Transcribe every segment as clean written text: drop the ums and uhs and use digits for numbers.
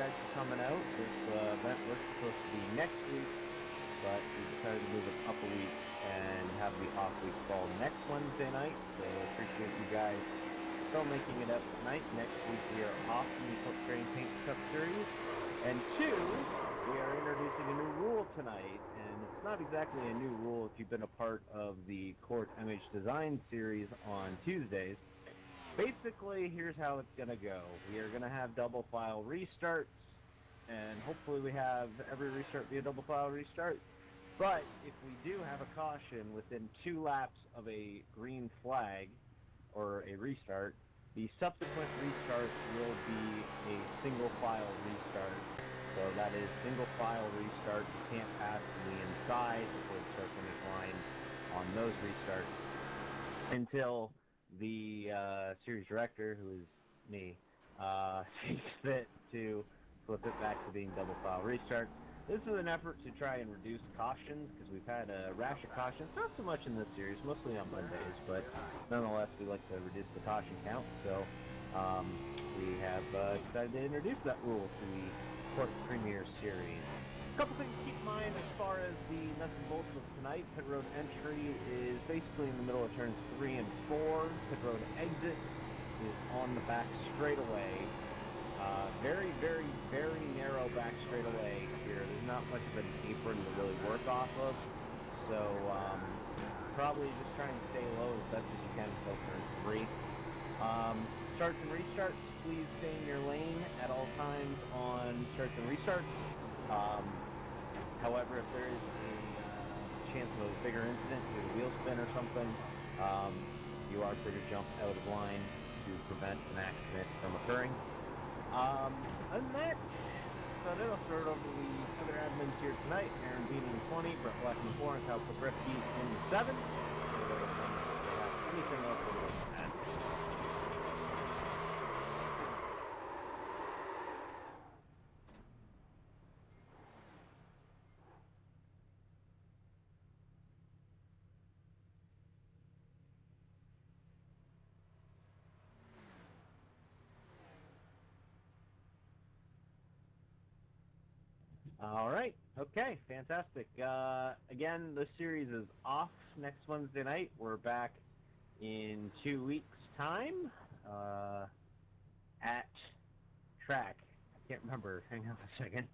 guys for coming out. This event was supposed to be next week, but we decided to move it up a week and have the off week fall next Wednesday night. So appreciate you guys still making it up tonight. Next week we are off in the Cook Paint Cup Series. And two, we are introducing a new rule tonight, and it's not exactly a new rule if you've been a part of the CORT Design series on Tuesdays. Basically, here's how it's going to go. We are going to have double file restarts, and hopefully we have every restart be a double file restart. But if we do have a caution within 2 laps of a green flag or a restart, the subsequent restart will be a single file restart. So that is single file restart. You can't pass to the inside before the start finish line on those restarts until the series director, who is me, sees fit to flip it back to being double file restarts. This is an effort to try and reduce cautions, because we've had a rash of cautions, not so much in this series, mostly on Mondays, but nonetheless we like to reduce the caution count, so we have decided to introduce that rule to the CORT Premier Series. A couple things to keep in mind as far as the nuts and bolts of tonight. Pit road entry is basically in the middle of turns 3 and 4. Pit road exit is on the back straightaway. Very, very, very narrow back straightaway here. There's not much of an apron to really work off of. So probably just try and stay low as best as you can until turn 3. Starts and restarts, please stay in your lane at all times on starts and restarts. However, if there is a chance of a bigger incident, a wheel spin or something, you are free to jump out of line to prevent an accident from occurring. Other than that, so then I'll throw it over to the other admins here tonight. Aaron Bean in 20, Brett Black in 4, and Kyle Pogreski in 7. Anything else we want to add? All right. Okay. Fantastic. Again, the series is off next Wednesday night. We're back in 2 weeks' time at track. I can't remember. Hang on a second.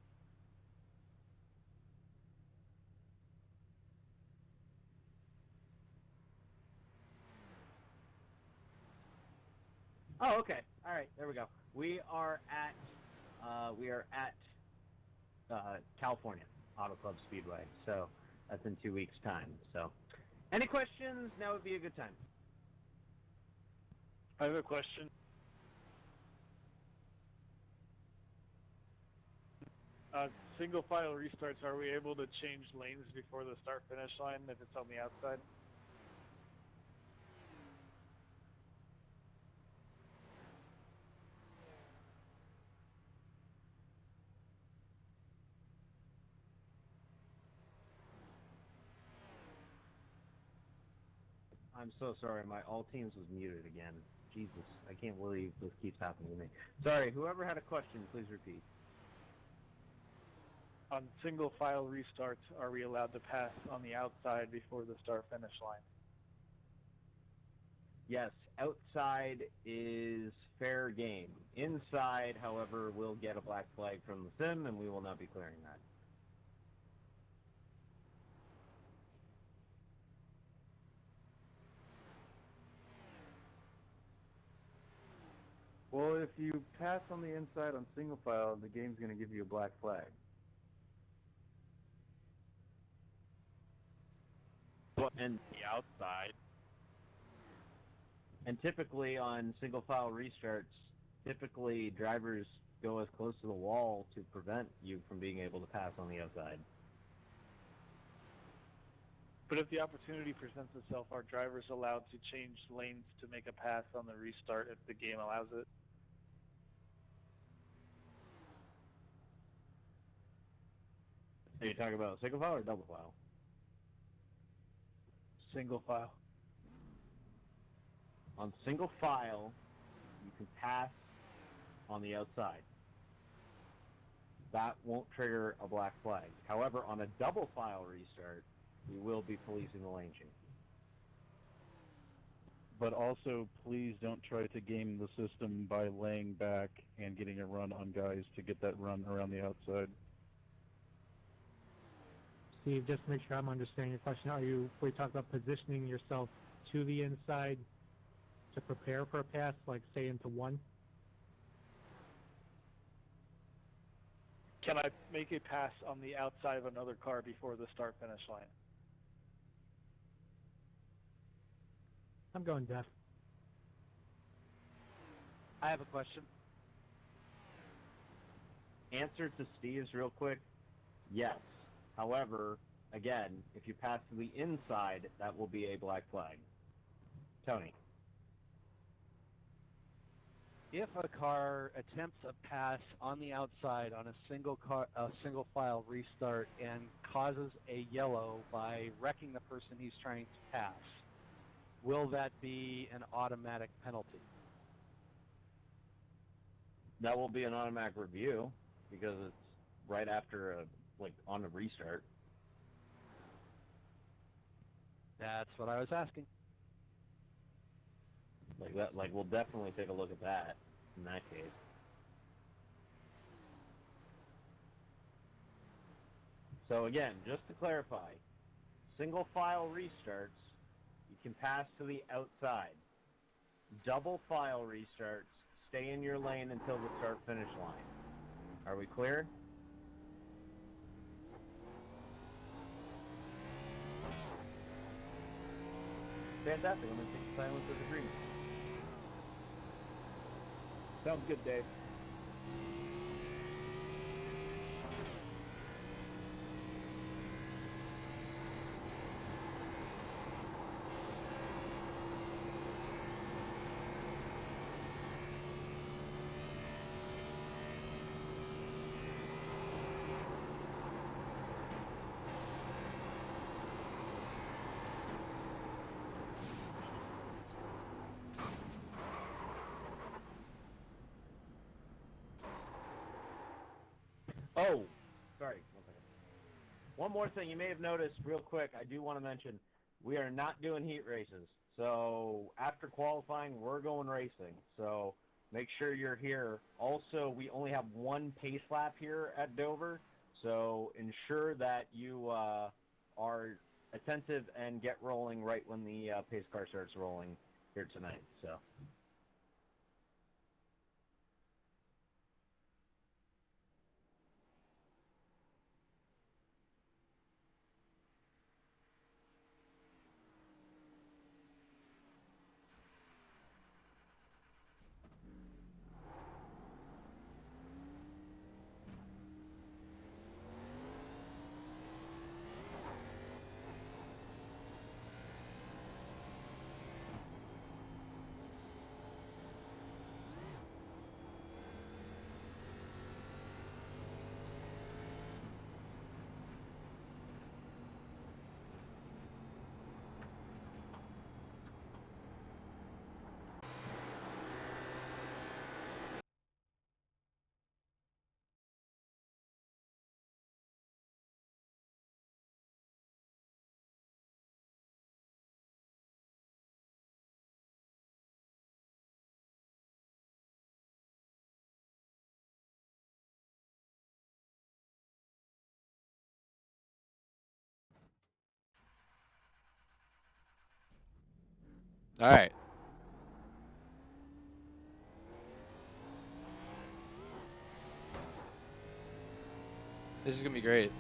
Oh, okay. All right. There we go. We are at California Auto Club Speedway, so that's in 2 weeks' time. So, any questions? Now would be a good time. I have a question. Single file restarts, are we able to change lanes before the start-finish line if it's on the outside? I'm so sorry, my all teams was muted again. Jesus, I can't believe this keeps happening to me. Sorry, whoever had a question, please repeat. On single file restarts, are we allowed to pass on the outside before the start-finish line? Yes, outside is fair game. Inside, however, we'll get a black flag from the sim, and we will not be clearing that. Well, if you pass on the inside on single file, the game's going to give you a black flag. And the outside. And typically on single file restarts, typically drivers go as close to the wall to prevent you from being able to pass on the outside. But if the opportunity presents itself, are drivers allowed to change lanes to make a pass on the restart if the game allows it? Are you talking about single file or double file? Single file. On single file, you can pass on the outside. that won't trigger a black flag. However, on a double file restart, we will be policing the lane change. But also, please don't try to game the system by laying back and getting a run on guys to get that run around the outside. Steve, just to make sure I'm understanding your question, we talk about positioning yourself to the inside to prepare for a pass, like say into one? Can I make a pass on the outside of another car before the start-finish line? I'm going deaf. I have a question. Answer to Steve's real quick, yes. However, again, if you pass to the inside, that will be a black flag. Tony. If a car attempts a pass on the outside on a single file restart and causes a yellow by wrecking the person he's trying to pass, will that be an automatic penalty? That will be an automatic review because it's right after on a restart. That's what I was asking. We'll definitely take a look at that in that case. So again, just to clarify, single file restarts, you can pass to the outside. Double file restarts, stay in your lane until the start-finish line. Are we clear? Fantastic. I'm going to take the silence as agreement. Sounds good, Dave. Oh, sorry. One more thing you may have noticed real quick, I do want to mention, we are not doing heat races. So after qualifying, we're going racing. So make sure you're here. Also, we only have one pace lap here at Dover. So ensure that you are attentive and get rolling right when the pace car starts rolling here tonight. So. All right. This is going to be great.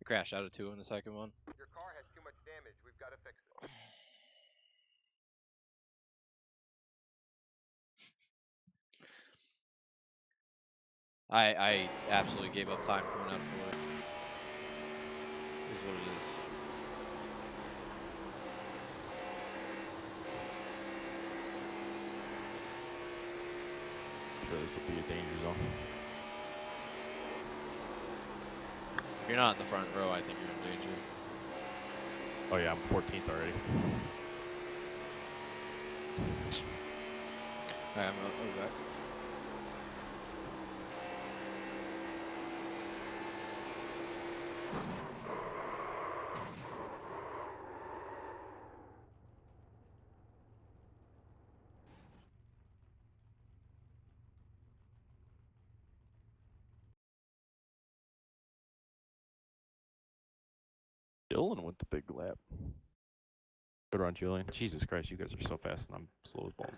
Crashed out of 2 in the second one. Your car has too much damage. We've got to fix it. I absolutely gave up time coming out of 4. Is what it is. Sure, this will be a danger zone. If you're not in the front row, I think you're in danger. Oh yeah, I'm 14th already. Alright, I'll be back. Dylan with the big lap. Good run, Julian. Jesus Christ, you guys are so fast and I'm slow as balls.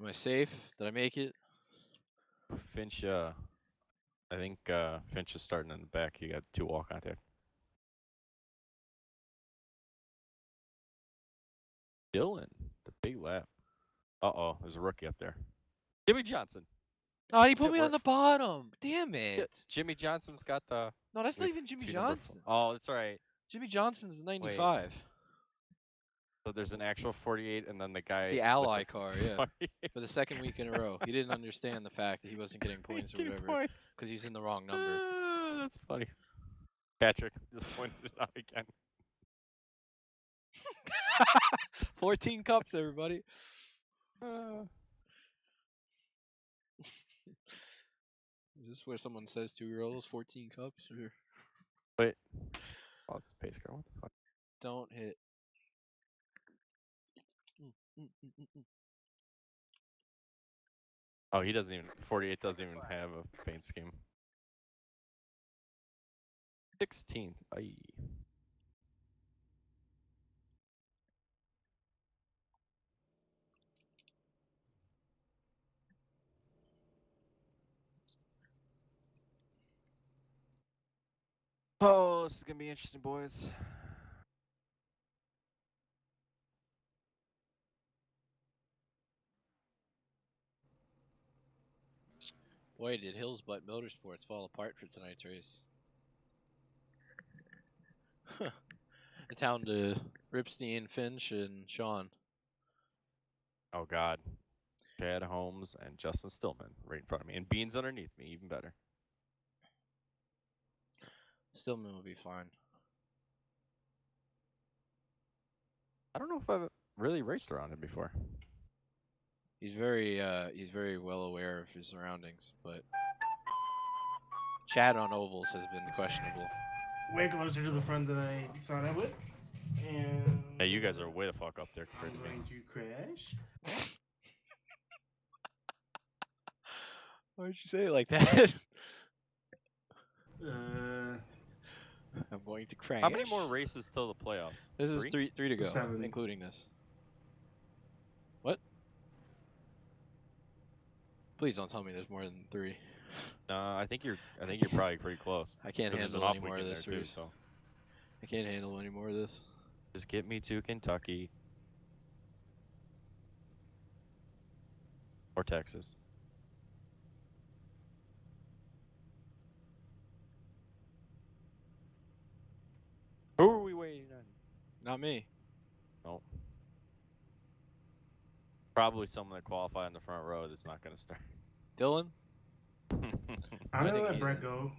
Am I safe? Did I make it? Finch, I think Finch is starting in the back. You got 2 wall contact. Dylan, the big lap. Uh-oh, there's a rookie up there. Jimmy Johnson. Oh, he put It me on the worked. bottom. Damn it. Yeah, Jimmy Johnson's got the... No, that's not with even Jimmy 2 number Johnson. Oh, that's right. Jimmy Johnson's 95. So there's an actual 48 and then the guy... The with ally car, yeah. 48. For the second week in a row. He didn't understand the fact that he wasn't getting points or Getting whatever. points. Because he's in the wrong number. That's funny. Patrick just pointed it out again. 14 cups, everybody. Is this where someone says 2-year-olds 14 cups? Or... Wait. Oh, it's a pace car. What the fuck? Don't hit. Oh, he doesn't even... 48 doesn't even have a paint scheme. 16th. Aye. Oh, this is gonna be interesting, boys. Boy, did Hills Butt Motorsports fall apart for tonight's race. Down to Ripstein, Finch, and Sean. Oh God, Chad Holmes and Justin Stillman right in front of me, and Beans underneath me, even better. Stillman will be fine. I don't know if I've really raced around him before. He's very well aware of his surroundings, but Chad on ovals has been questionable. Way closer to the front than I thought I would. And Hey, you guys are way the fuck up there compared I'm to me. going to crash. Why'd you say it like that? I'm going to crash. How many more races till the playoffs? This is three to go, 7. including this. What? Please don't tell me there's more than 3. I think you're probably pretty close. I can't 'Cause there's handle an any off more week of in this, there too, Reese. so I can't handle any more of this. just get me to Kentucky or Texas. Who are we waiting on? Not me. Nope. Probably someone that qualified in the front row that's not going to start. Dylan? I'm I gonna think let he- Brett go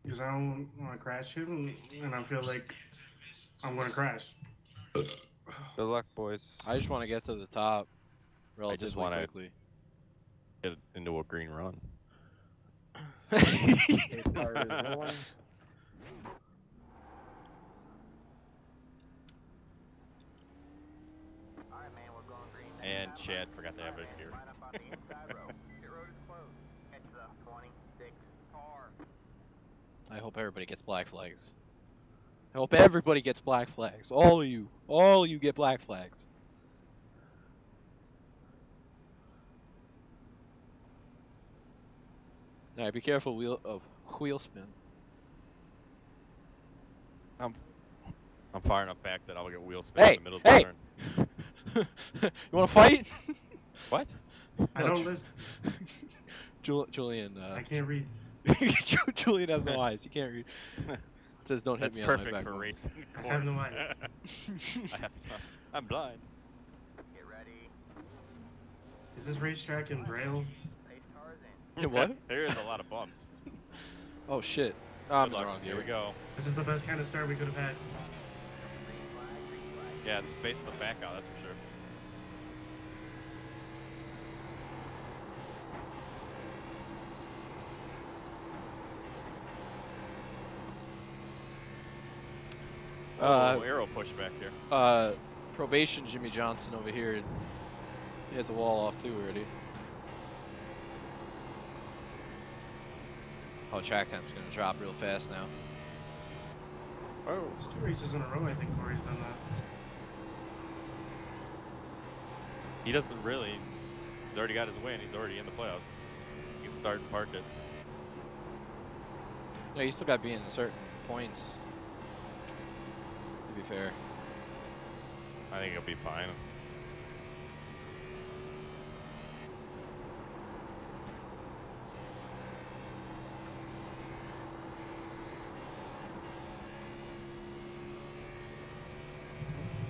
because I don't want to crash him, and I feel like I'm gonna crash. Good luck, boys. I just want to get to the top relatively wanna- quickly. Get into a green run. Pace car is rolling. Alright, man, we're going green. And Chad forgot to have it here. Line up on the inside row. Pit road is closed. Head to the 26 car. I hope everybody gets black flags. I hope everybody gets black flags. All of you. All of you get black flags. Alright, be careful of wheel spin. I'm far enough back that I'll get wheel spin Hey! in the middle of the Hey! turn. You wanna fight? What? I don't listen. Julian, I can't read. Julian has no eyes. He can't read. It says don't hit That's me on my perfect back. for bumper." racing. I have no eyes. I'm blind. Get ready. Is this racetrack in Braille? Race cars in. Yeah, what? There is a lot of bumps. Oh shit. I'm Good in the luck. wrong Here gear. we go. This is the best kind of start we could have had. Green flag, green flag. Yeah, it's space in the back out, that's for sure. Arrow push back here. Probation Jimmy Johnson over here. He hit the wall off too already. Oh, track time's gonna drop real fast now. Oh. It's 2 races in a row, I think Corey's done that. He doesn't really. He's already got his win. He's already in the playoffs. He can start and park it. No, you still got to be in certain points. To be fair. I think he'll be fine.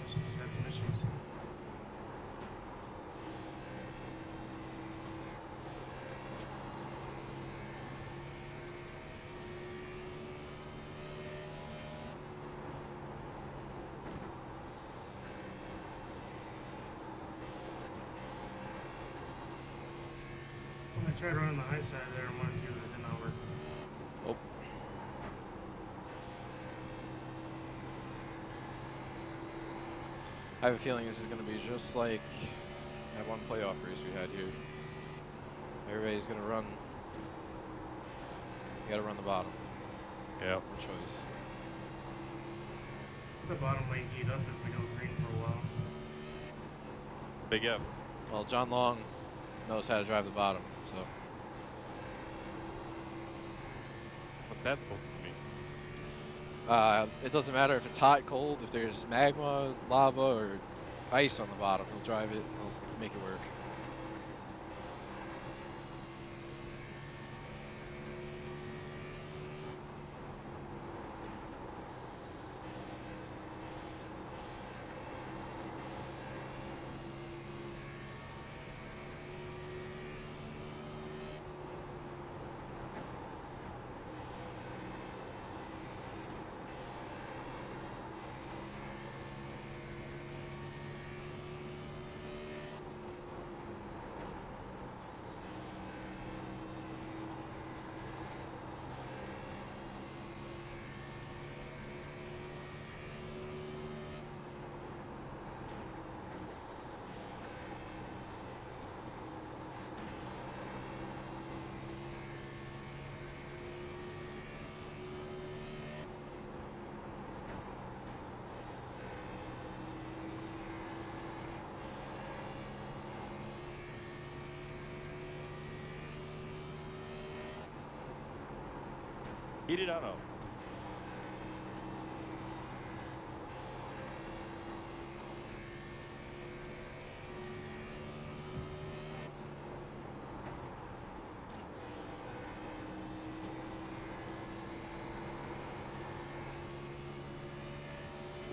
She just had some issues. When I tried running the high side there, I wanted to, it did not work. Oh. I have a feeling this is going to be just like that one playoff race we had here. Everybody's going to run. You got to run the bottom. Yep. No choice. The bottom lane heat up if we go green for a while. Big F. Well, John Long knows how to drive the bottom, so. What's that supposed to mean? It doesn't matter if it's hot, cold, if there's magma, lava, or ice on the bottom. He'll drive it. He'll make it work. Heated out of.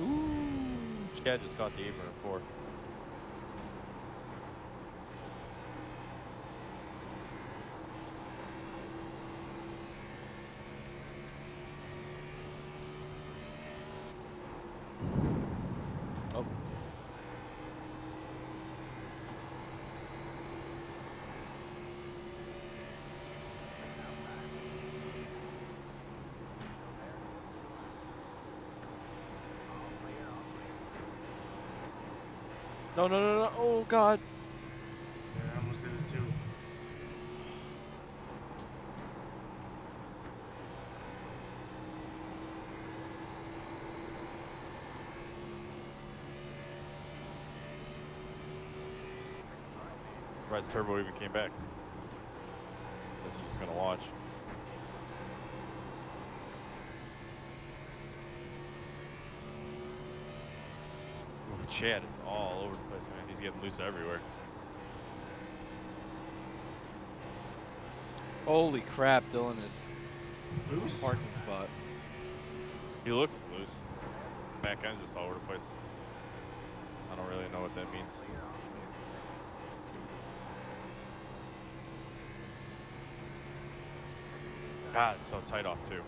Ooh. Chad just caught the apron at 4. Oh. No, no, no, no. Oh, God. Yeah, I almost did it too. Surprised Turbo even came back. Guess he's just gonna watch. Ooh, Chad is all over the place, man. He's getting loose everywhere. Holy crap, Dylan is Loose? parking spot. He looks loose. Back end's just all over the place. I don't really know what that means. God, it's so tight off too.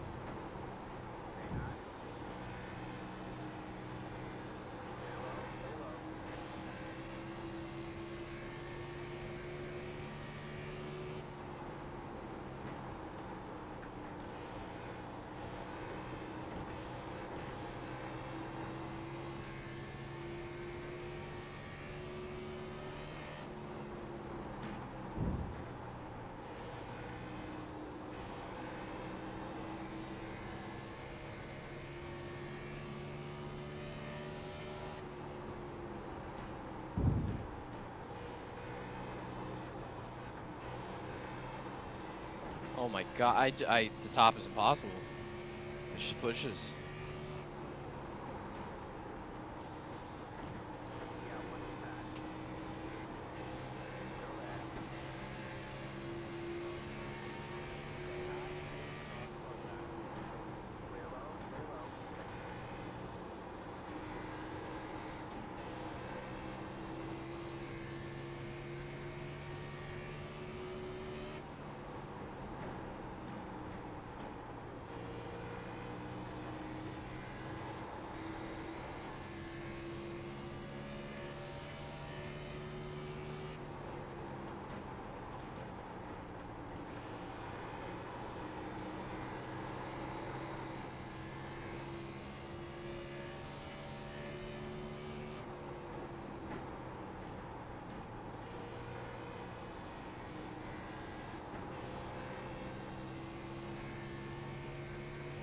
Oh my god, the top is impossible. It just pushes.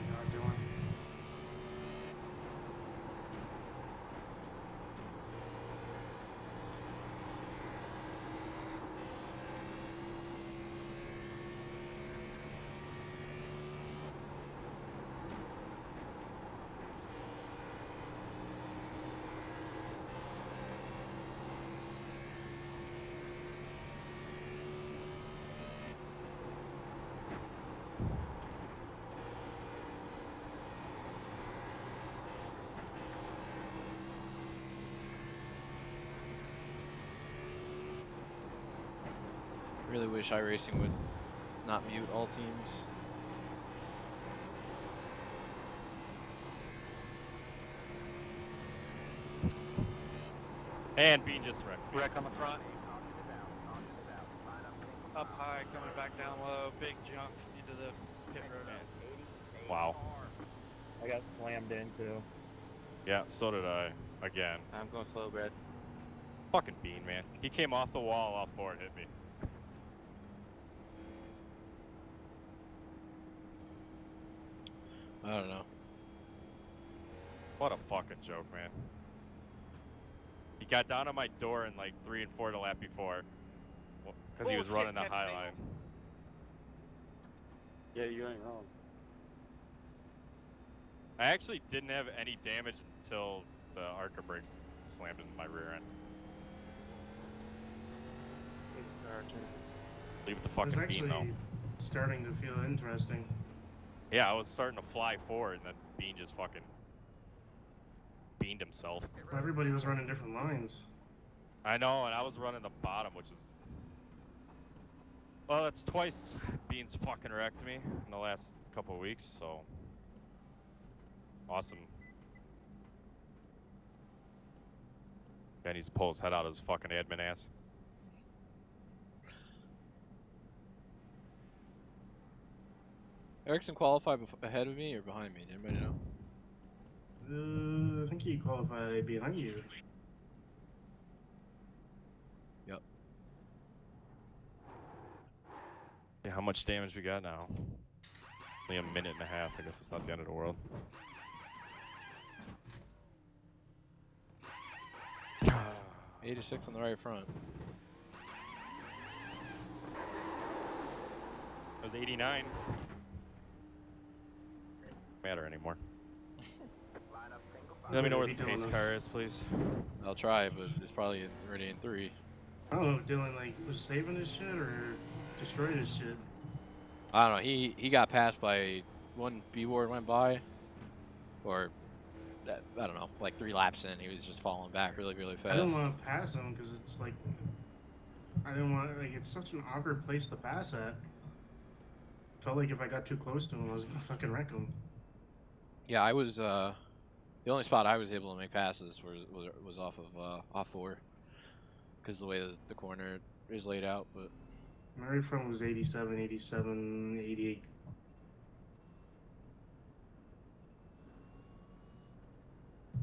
Not doing. Really wish iRacing would not mute all teams. And Bean just wrecked. Wreck on the front. Up high, coming back down low. Big jump into the pit road. Wow. I got slammed into. Yeah, so did I. Again. I'm going slow, Brad. Fucking Bean, man. He came off the wall off forward, hit me. I don't know. What a fucking joke, man. He got down on my door in like 3 and 4 the lap before. Because he was running a high line. Yeah, you ain't wrong. I actually didn't have any damage until the ARCA brakes slammed into my rear end. Leave the It was fucking beam though. actually starting to feel interesting. Yeah, I was starting to fly forward, and then Bean just fucking beamed himself. Everybody was running different lines. I know, and I was running the bottom, which is... Well, that's twice Bean's fucking wrecked me in the last couple of weeks, so... Awesome. Guy needs to pull his head out of his fucking admin ass. Erickson qualified ahead of me or behind me? Did anybody know? I think he qualified behind you. Yep. Yeah, how much damage we got now? Only a minute and a half. I guess it's not the end of the world. '86 on the right front. It was 89. Matter anymore. Let me know where the pace car is, please. I'll try, but it's probably already in 3. I don't know if Dylan like was saving his shit or destroyed his shit. I don't know. He got passed by one B-ward went by, or I don't know, like 3 laps in, he was just falling back really fast. I didn't want to pass him because it's like I didn't want like it's such an awkward place to pass at. Felt like if I got too close to him, I was gonna fucking wreck him. Yeah, I was the only spot I was able to make passes was off of off 4, because the way the corner is laid out. But my right front was 87, 87, 88.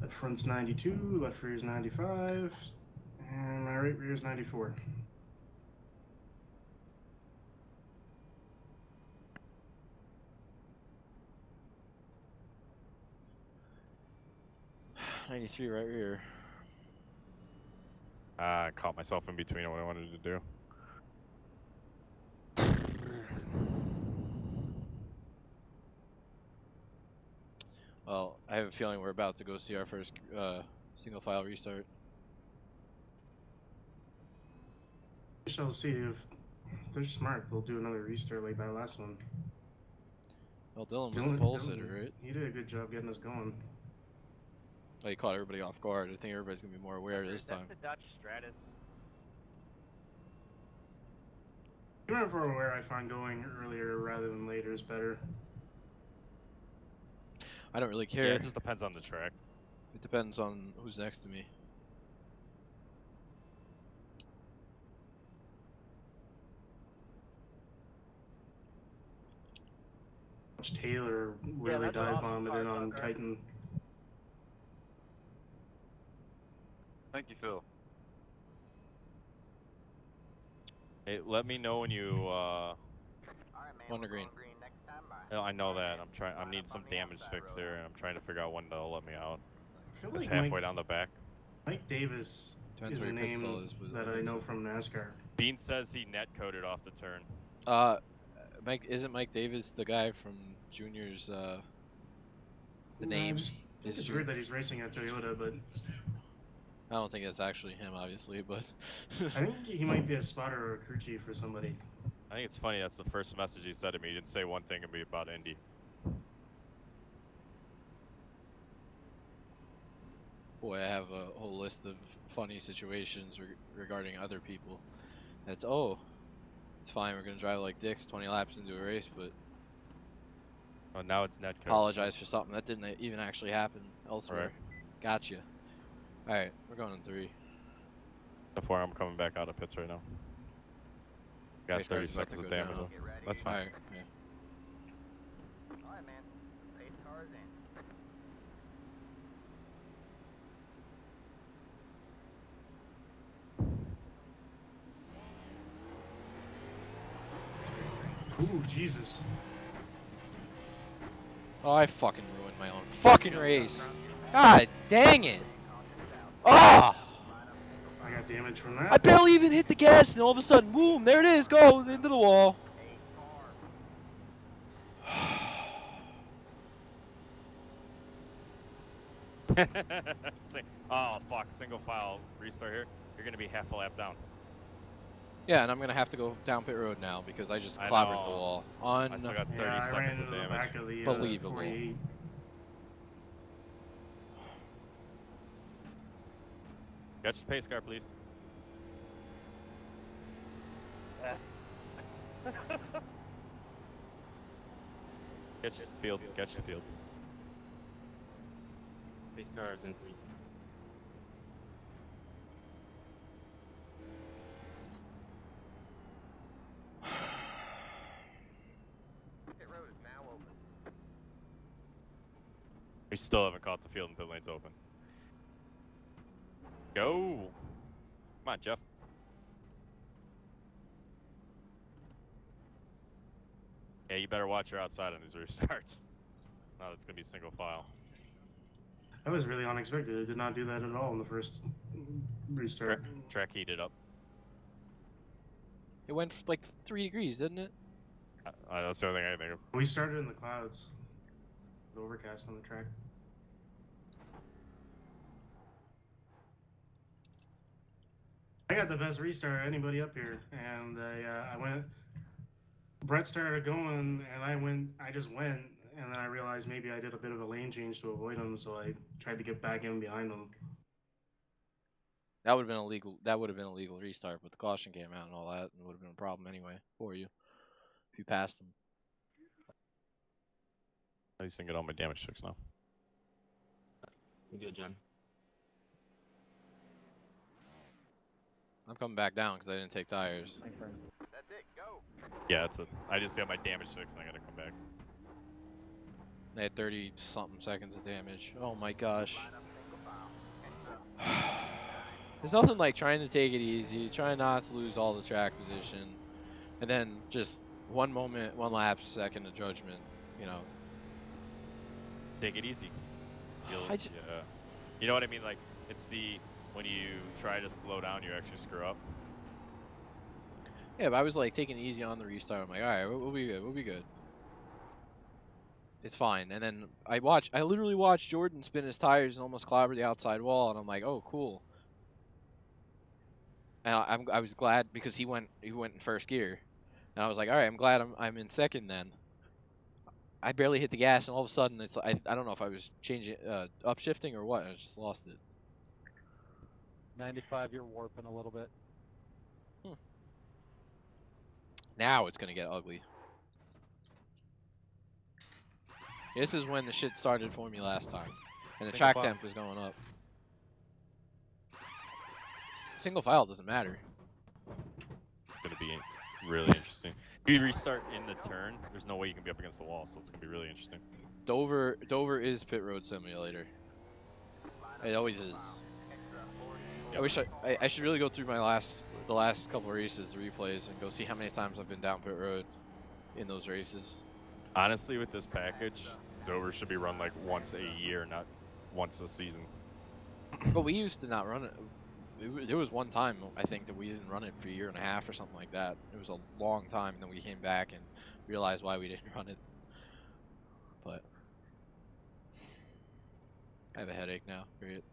Left front's 92, left rear's 95, and my right rear's 94. '93 right rear. I caught myself in between what I wanted to do. Well, I have a feeling we're about to go see our first single file restart. We shall see if they're smart. They'll do another restart like that last one. Well, Dylan was the pole sitter, right? He did a good job getting us going. Oh, he caught everybody off guard. I think everybody's gonna be more aware this time. That's the Dutch Stratus. Even for where I find going earlier rather than later is better. I don't really care. Yeah, it just depends on the track. It depends on who's next to me. Taylor really dive bombed it on Chitin. Thank you, Phil. Hey, let me know when you On the green. I know that. I'm needing some damage fix there, and I'm trying to figure out when they'll let me out. I feel It's like halfway down the back. Mike Davis Depends is a where your pit stall name is, but that I know from NASCAR. Bean says he net coded off the turn. Isn't Mike Davis the guy from Junior's? The name is It's weird that he's racing at Toyota, but I don't think it's actually him, obviously, but I think he might be a spotter or a crew chief for somebody. I think it's funny. That's the first message he said to me. He didn't say one thing to me about Indy. boy, I have a whole list of funny situations regarding other people. It's it's fine. We're gonna drive like dicks 20 laps into a race, but Oh, now it's net code. apologize for something that didn't even actually happen elsewhere. Right. Gotcha. All right, we're going in 3. Before I'm coming back out of pits right now. Got Race 30 car's about to seconds of go damage. down. That's fine. Alright, yeah. Alright, man. Pace cars in. Ooh, Jesus. Oh, I fucking ruined my own fucking race. God dang it. Oh! I got damage from that. I barely even hit the gas, and all of a sudden, boom, there it is, go into the wall. Oh, fuck. Single file restart here. You're going to be half a lap down. Yeah, and I'm gonna have to go down pit road now because I just I clobbered know. the wall. I still got 30 Yeah, I ran seconds into of the damage. back of the Believable. 48. Catch the pace car, please. Catch the field. Catch the field. Pace cars in 3. Pit road is now open. We still haven't caught the field and pit lane's open. Go! Come on, Jeff. Yeah, you better watch your outside on these restarts. No, it's gonna be single file. That was really unexpected. It did not do that at all in the first restart. Track heated up. It went like 3 degrees, didn't it? That's the only thing I think of. We started in the clouds. The overcast on the track. I got the best restart of anybody up here, and I went. Brett started going, and I just went, and then I realized maybe I did a bit of a lane change to avoid him, so I tried to get back in behind him. That would have been illegal. That would have been a legal restart, but the caution came out and all that, and it would have been a problem anyway for you if you passed them. I just didn't get all my damage fixed now. You good, John? I'm coming back down because I didn't take tires. That's it, go. Yeah, that's it. I just got my damage fixed and I gotta come back. They had 30-something seconds of damage. Oh my gosh. Line up single file. There's nothing like trying to take it easy, trying not to lose all the track position, and then just one moment, one lapse, second of judgment, you know. Take it easy. I Yeah. You know what I mean? Like, it's the, when you try to slow down, you actually screw up. Yeah, but I was like taking it easy on the restart. I'm like, all right, we'll be good. We'll be good. It's fine. And then I literally watched Jordan spin his tires and almost clobber the outside wall, and I'm like, oh, cool. And I was glad because he went in first gear, and I was like, all right, I'm glad I'm in second then. I barely hit the gas, and all of a sudden it's I don't know if I was changing upshifting or what. I just lost it. 95, you're warping a little bit. Now it's gonna get ugly. This is when the shit started for me last time, and the track temp was going up. Single file doesn't matter. It's gonna be really interesting. If you restart in the turn, there's no way you can be up against the wall, so it's gonna be really interesting. Dover is pit road simulator. It always is. I wish I should really go through the last couple of races, the replays, and go see how many times I've been down pit road in those races. Honestly, with this package, Dover should be run like once a year, not once a season. But we used to not run it. There was one time I think that we didn't run it for a year and a half or something like that. It was a long time, and then we came back and realized why we didn't run it. But I have a headache now. Period.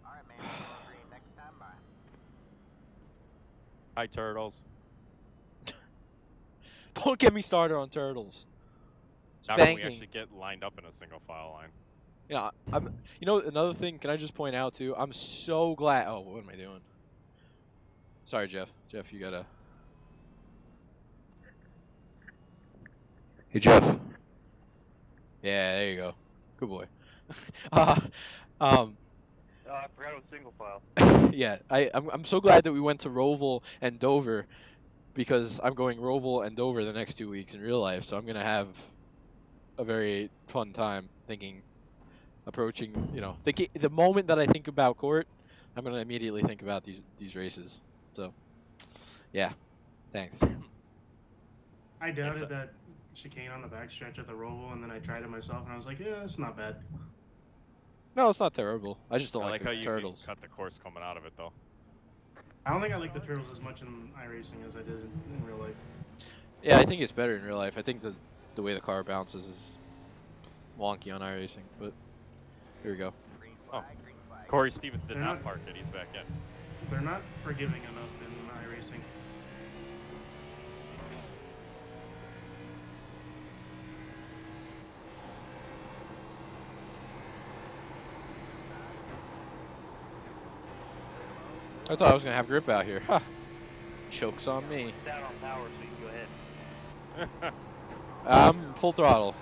Alright, man. We'll agree next time. Bye. Hi, Turtles. Don't get me started on turtles. Now can we Spanking. actually get lined up in a single file line? Yeah, you know, another thing, can I just point out too? I'm so glad. Oh, what am I doing? Sorry, Jeff. Jeff, you gotta. Hey, Jeff. Yeah, there you go. Good boy. I forgot it was single file. Yeah, I'm so glad that we went to Roval and Dover, because I'm going Roval and Dover the next 2 weeks in real life, so I'm gonna have a very fun time approaching, you know, the moment that I think about court, I'm gonna immediately think about these races. So, yeah, thanks. I doubted that chicane on the backstretch at the Roval, and then I tried it myself, and I was like, yeah, it's not bad. No, it's not terrible. I just don't I like like how the you turtles. can cut the course coming out of it, though. I don't think I like the turtles as much in iRacing as I did in real life. Yeah, I think it's better in real life. I think the way the car bounces is wonky on iRacing, but Here we go. Green Oh. flag, green flag. Corey Stevens did They're not not- park it. He's back in. They're not forgiving enough in iRacing. I thought I was gonna have grip out here. Ha! Chokes on me. Down on power, so you can go ahead. I'm full throttle.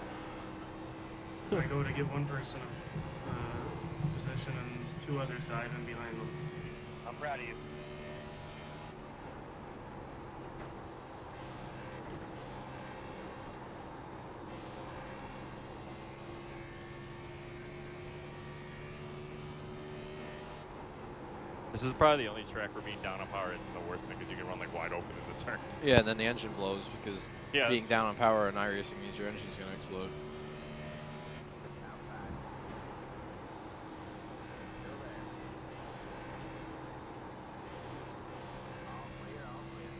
I go to give one person a position and two others dive in behind them. I'm proud of you. This is probably the only track where being down on power isn't the worst thing because you can run like wide open in the turns. Yeah, and then the engine blows because Yeah. being down on power in iRacing means your engine's gonna explode. Outside. Still there. All clear, all clear.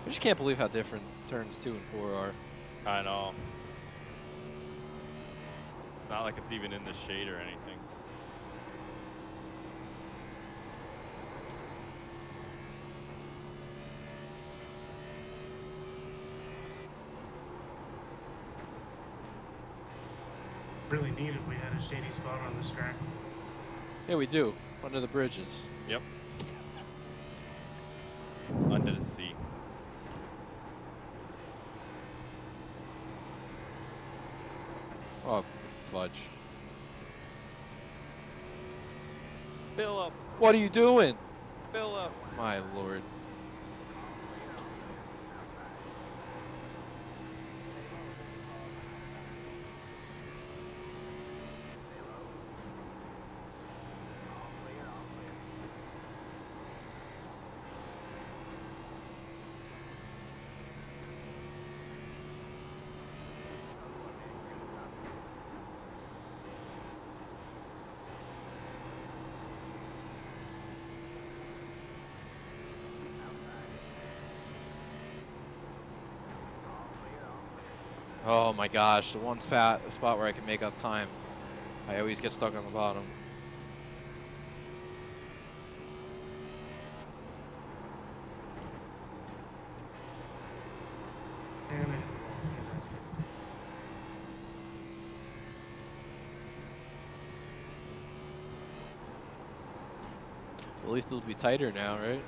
I just can't believe how different turns 2 and 4 are. I know. Not like it's even in the shade or anything. Really neat if we had a shady spot on this track. Yeah, we do. Under the bridges. Yep. Under the sea. Oh, fudge. Fill up. What are you doing? Fill up. My lord. Oh my gosh, the one spot where I can make up time. I always get stuck on the bottom. And I hit the wall. Fantastic. At least it'll be tighter now, right?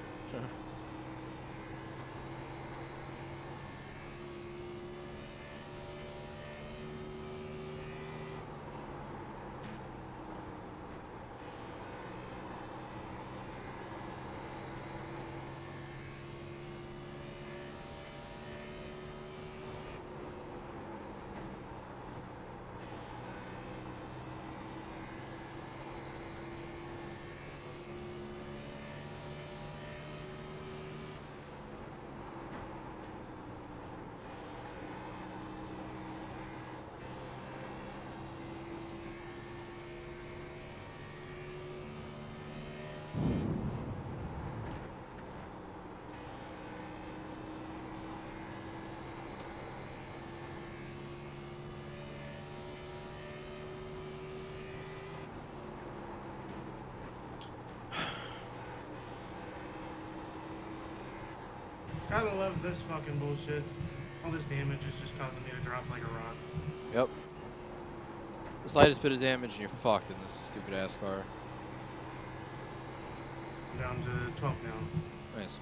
Gotta love this fucking bullshit. All this damage is just causing me to drop like a rock. Yep. The slightest bit of damage and you're fucked in this stupid ass car. I'm down to 12 now. Nice.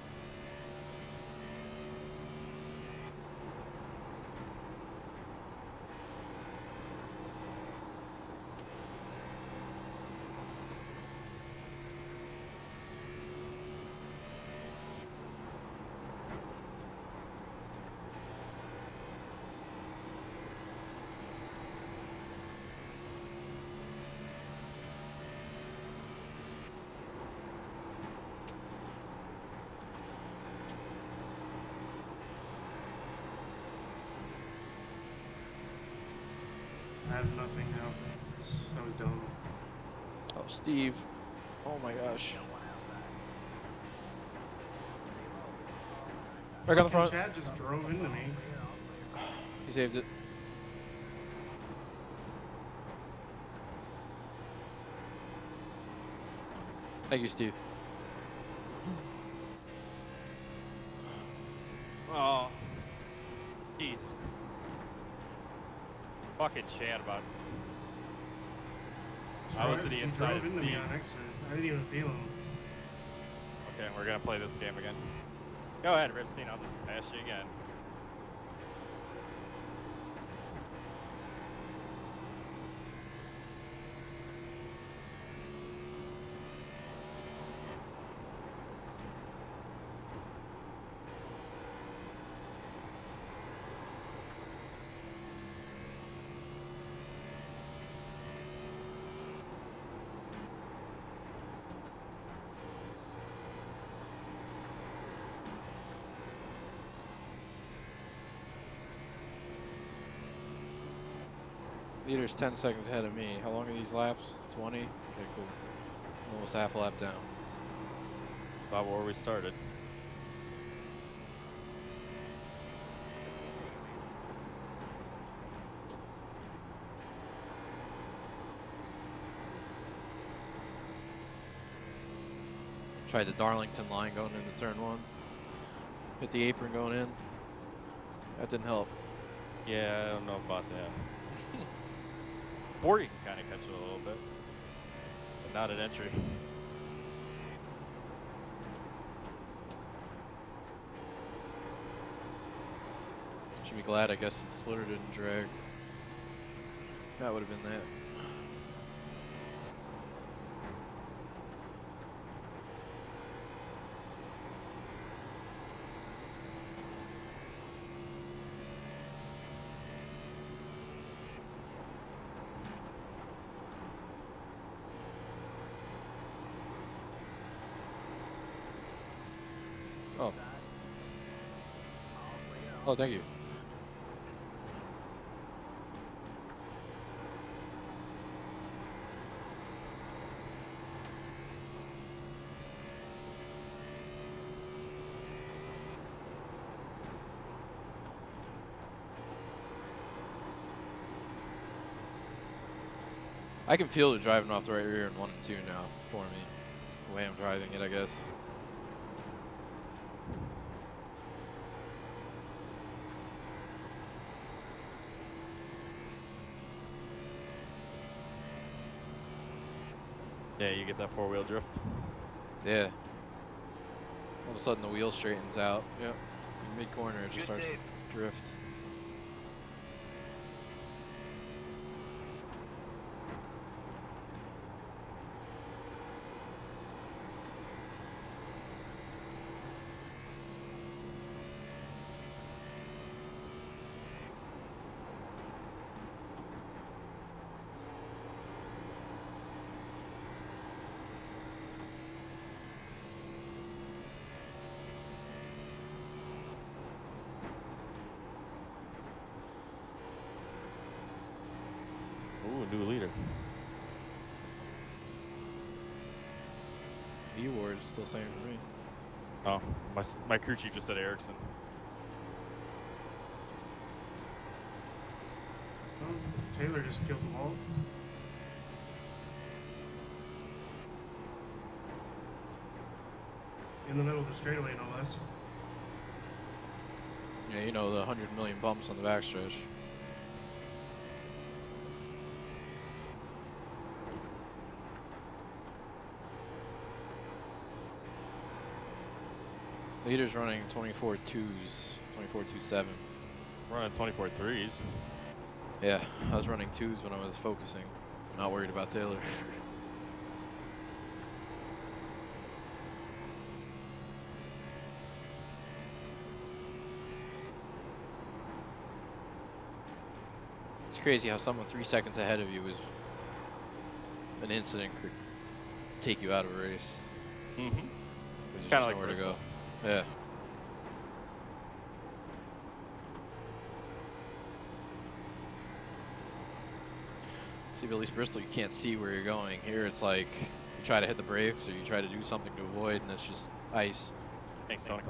nothing now. It's so dumb. Oh, Steve. Oh my gosh. Back on the front. Chad just drove into me. He saved it. Thank you, Steve. Oh. Jesus. Fucking Chad about. I was to the inside of He drove into me Steve. on exit. I didn't even feel him. Okay, we're gonna play this game again. Go ahead, Ripstein. I'll just pass you again. Leader's 10 seconds ahead of me. How long are these laps? 20? Okay, cool. Almost half a lap down. About where we started. Tried the Darlington line going into turn 1. Hit the apron going in. That didn't help. Yeah, I don't know about that. 40 can kind of catch it a little bit, but not at entry. Should be glad, I guess, the splitter didn't drag. That would have been that. Oh. Oh, thank you. I can feel it driving off the right rear in 1 and 2 now for me. The way I'm driving it, I guess. Yeah, you get that 4-wheel drift. Yeah. All of a sudden the wheel straightens out. Yep. In mid-corner it just starts to drift. Ooh, new leader. E-Ward is still same for me. Oh, my crew chief just said Erickson. Taylor just killed them all. In the middle of the straightaway, no less. Yeah, you know, the 100 million bumps on the backstretch. Leader's running 24 2s, 24 2.7. Running 24 3s. Yeah, I was running 2s when I was focusing. Not worried about Taylor. It's crazy how someone 3 seconds ahead of you is an incident could take you out of a race. Mm-hmm. There's Kind of just like nowhere to Bristol. go. Yeah. See, but at least Bristol, you can't see where you're going. Here, it's like you try to hit the brakes or you try to do something to avoid, and it's just ice. Thanks, Tony.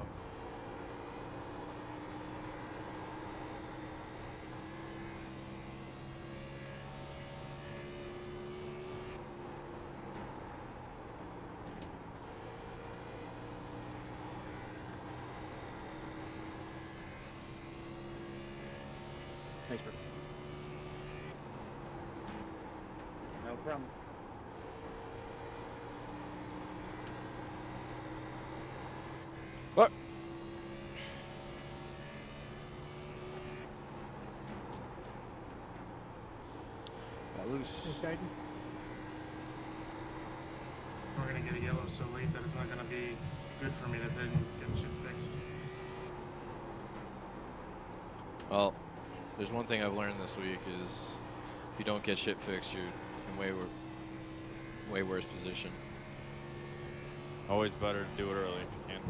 Thanks, bro. No problem. What? Got loose. Thanks, Jaden. We're gonna get a yellow so late that it's not gonna be good for me to then get shit fixed. Well, there's one thing I've learned this week is if you don't get shit fixed, you're in way worse position. Always better to do it early if you can.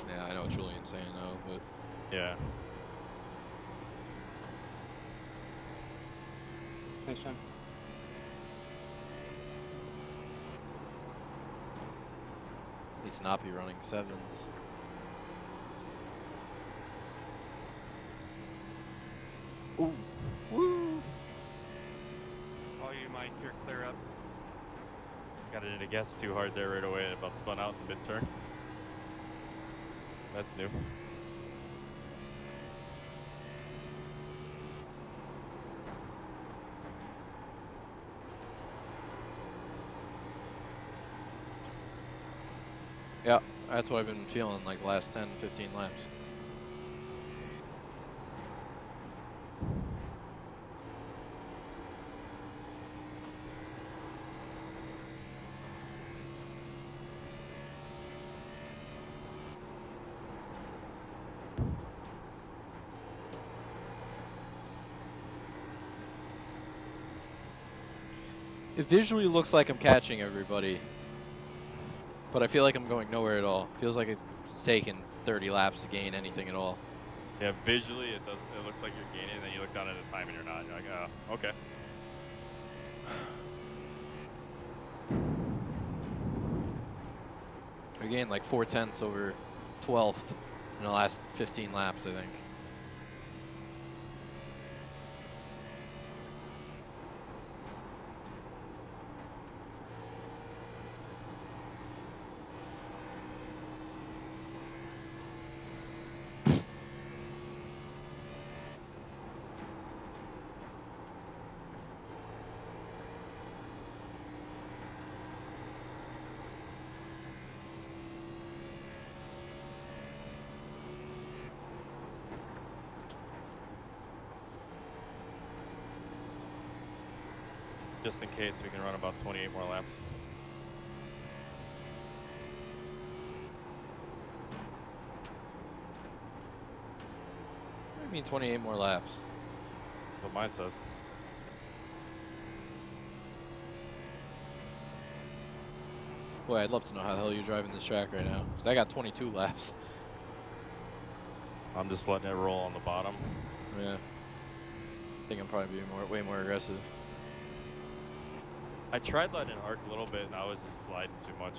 Yeah, I know it's really insane though, but Yeah. Thanks, Sean. needs to not be running sevens. Ooh. Woo! Oh, you might. You're clear up. Got it in a guess too hard there right away and about spun out in mid-turn. That's new. Yeah, that's what I've been feeling like the last 10, 15 laps. It visually looks like I'm catching everybody, but I feel like I'm going nowhere at all. Feels like it's taken 30 laps to gain anything at all. Yeah, visually it does. It looks like you're gaining, and then you look down at the time and you're not. You're like, oh, okay. I gained like 4/10 over 12th in the last 15 laps, I think. Just in case, we can run about 28 more laps. What do you mean 28 more laps? That's what mine says. Boy, I'd love to know how the hell you're driving this track right now, because I got 22 laps. I'm just letting it roll on the bottom. Yeah. I think I'm probably being way more aggressive. I tried letting it arc a little bit, and I was just sliding too much.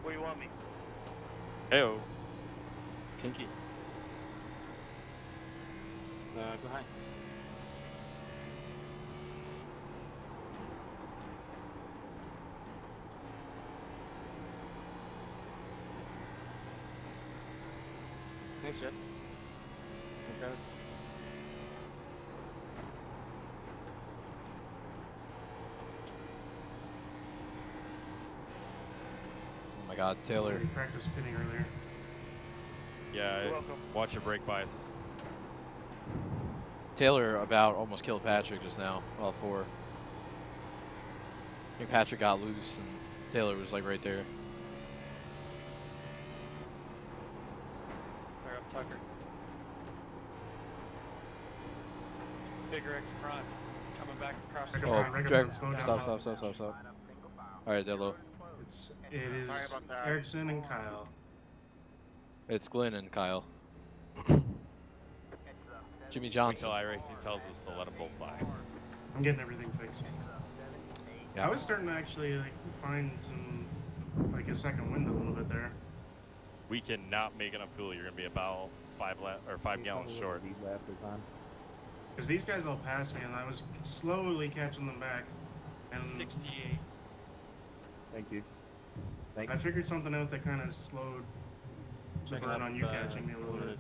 Where you want me? Heyo. Kinky. Go high. Thanks, Jeff. Okay. Oh my god, Taylor. We practiced spinning earlier. Yeah, You're welcome. watch your brake bias. Taylor about almost killed Patrick just now, all four. I think Patrick got loose and Taylor was like right there. Clear up, Tucker. Bigger X front. Coming back across the Right Oh, up front, drag. slow down. Stop. Alright, Delo. It is Sorry about that. Erickson and Kyle. It's Glenn and Kyle. Jimmy Wait Johnson. till iRacing tells us to let them both by. I'm getting everything fixed. Yeah. I was starting to actually like find some, like a second wind a little bit there. We cannot make enough fuel. You're gonna be about 5 gallons short. Because these guys all passed me, and I was slowly catching them back. And 68. Thank you. I figured something out that kind of slowed the burn on you catching me a little bit.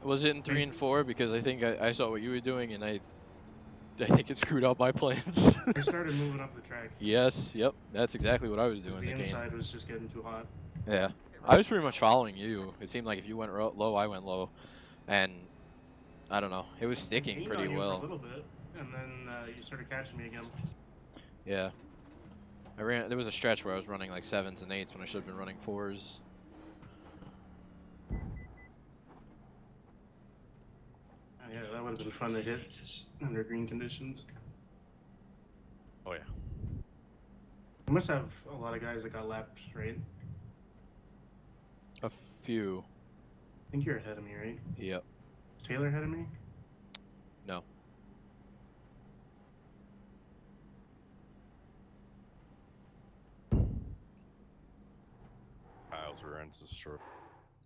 Was it in 3 and 4? Because I think I saw what you were doing, and I think it screwed up my plans. I started moving up the track. Yes, yep, that's exactly what I was doing. The in the inside game. was just getting too hot. Yeah, I was pretty much following you. It seemed like if you went low, I went low, and I don't know, it was sticking pretty on you well. for a little bit, and then you started catching me again. Yeah, there was a stretch where I was running like 7s and 8s when I should have been running 4s. Yeah, that would have been fun to hit under green conditions. Oh yeah. You must have a lot of guys that got lapped, right? A few. I think you're ahead of me, right? Yep. Is Taylor ahead of me? No. Kyle's rear end's is short.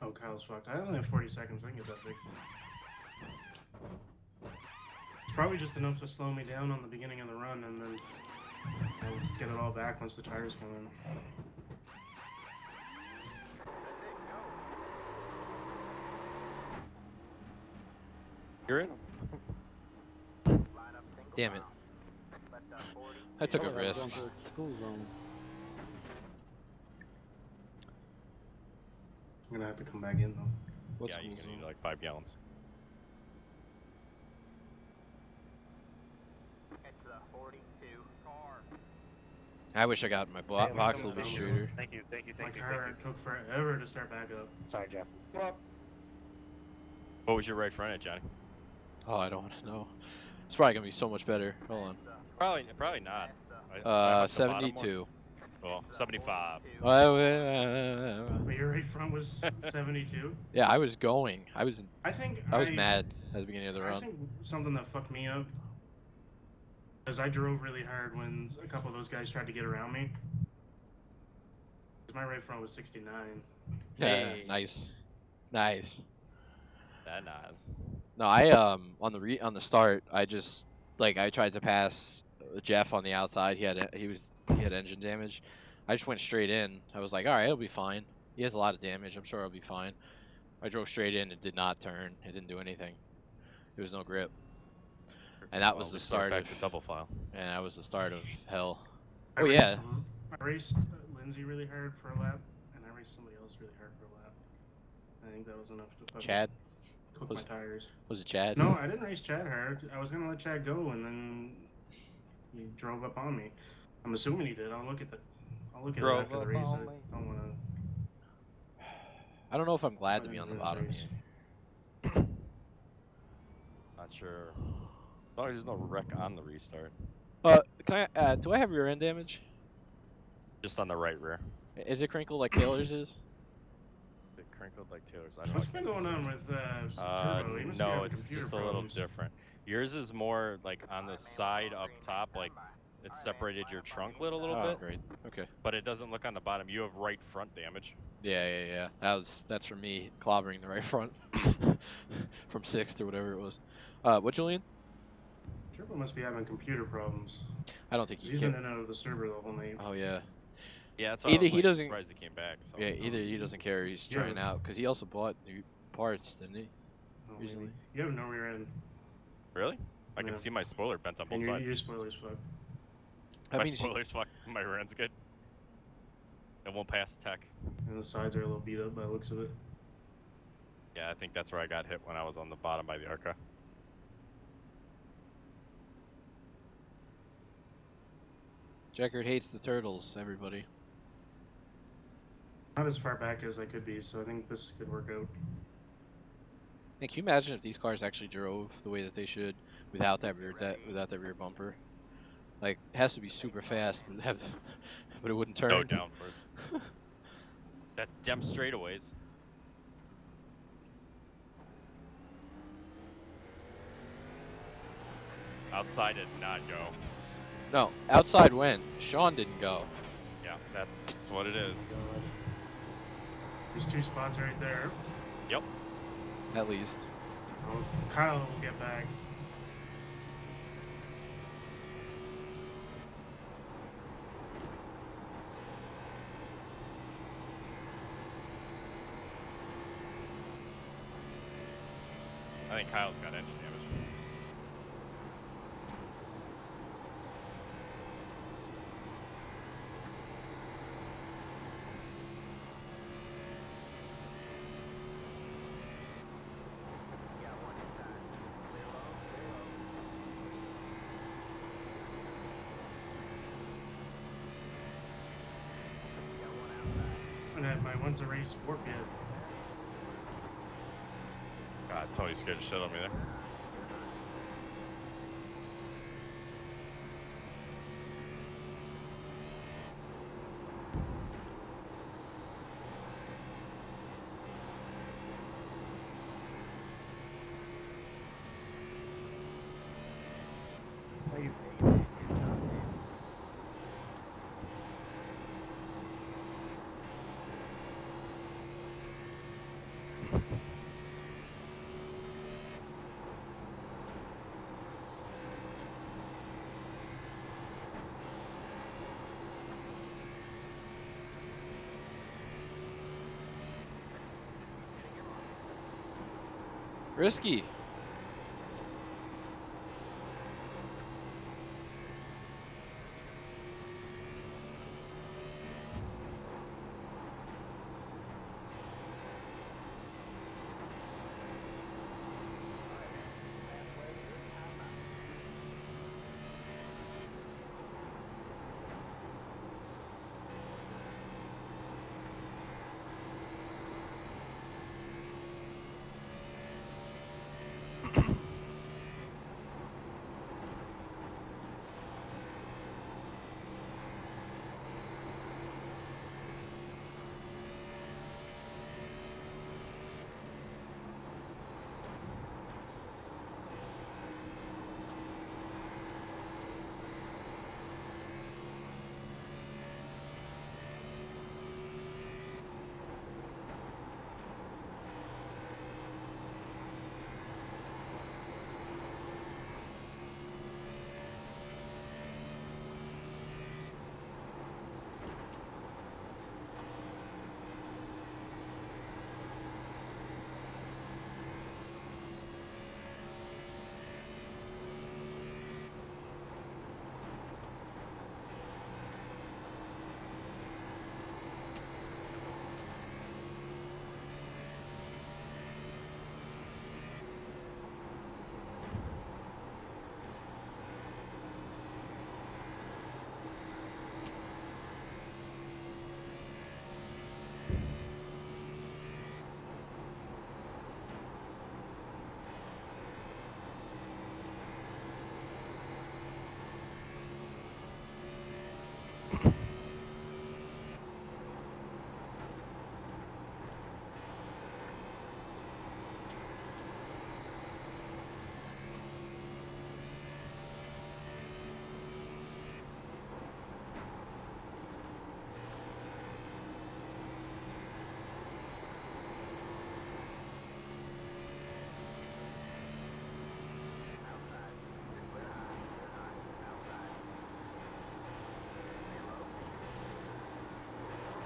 Oh, Kyle's fucked. I only have 40 seconds. I can get that fixed. It's probably just enough to slow me down on the beginning of the run, and then I'll get it all back once the tires come in. You're in. Damn it. I took a risk. School zone. I'm gonna have to come back in though. What's Yeah, you're school gonna need zone? like 5 gallons. I wish I got my box a little bit straighter. Thank you, thank you, My thank you, car thank you. took forever to start back up. Sorry, Jeff. What was your right front at, Johnny? Oh, I don't want to know. It's probably gonna be so much better. Hold Probably not. on. 72. Well, 75. But your right front was 72. Yeah, I was going. I was I was mad at the beginning of the I run. think something that fucked me up is I drove really hard when a couple of those guys tried to get around me. My right front was 69. Yeah, nice. Nice. That nice. No, I on the start, I just I tried to pass Jeff on the outside. He had engine damage. I just went straight in. I was like, all right, it'll be fine. He has a lot of damage. I'm sure it'll be fine. I drove straight in. It did not turn. It didn't do anything. There was no grip. And that was the start back of to double file. And that was the start of hell. I Oh raced, yeah. I raced Lindsay really hard for a lap, and I raced somebody else really hard for a lap. I think that was enough to fucking Chad. cook my tires. Was it Chad? No, I didn't race Chad hard. I was gonna let Chad go, and then he drove up on me. I'm assuming he did. I'll look at it after the race. I don't want to. I don't know if I'm glad to be on the bottom here. Not sure. As long as there's no wreck on the restart. Can I? Do I have rear end damage? Just on the right rear. Is it crinkled like Taylor's is? It crinkled like Taylor's. I don't What's know. been going on with Turbo? He must be No, having it's computer just a little problems. different. Yours is more like on the side up top, like it separated your trunk lid a little Oh, bit. great. Okay. But it doesn't look on the bottom. You have right front damage. Yeah. That's from me clobbering the right front from 6th or whatever it was. What, Julian? Turbo must be having computer problems. I don't think he He's can. been in and out of the server the whole night. Oh yeah. Yeah, that's why Either I was he like, doesn't. surprised he came back. So. Yeah, either he doesn't care or he's Yeah. trying out because he also bought new parts, didn't he? Oh, Recently. really? You have no rear end. Really? I can Yeah. see my spoiler bent on both And sides. your spoiler's fucked. That My means you- spoiler's fucked. My rear end's good. It won't pass tech. And the sides are a little beat up by the looks of it. Yeah, I think that's where I got hit when I was on the bottom by the Arca. Jackard hates the turtles, everybody. Not as far back as I could be, so I think this could work out. Hey, can you imagine if these cars actually drove the way that they should without that rear bumper? Like, it has to be super fast, but but it wouldn't turn. No downforce. That them straightaways. Outside did not go. No, outside went. Sean didn't go. Yeah, that's what it is. There's 2 spots right there. Yep. At least. Oh, Kyle will get back. I think Kyle's got engine damage. And then my one's a race warp yet. God, Tony scared the shit out of me there. Risky.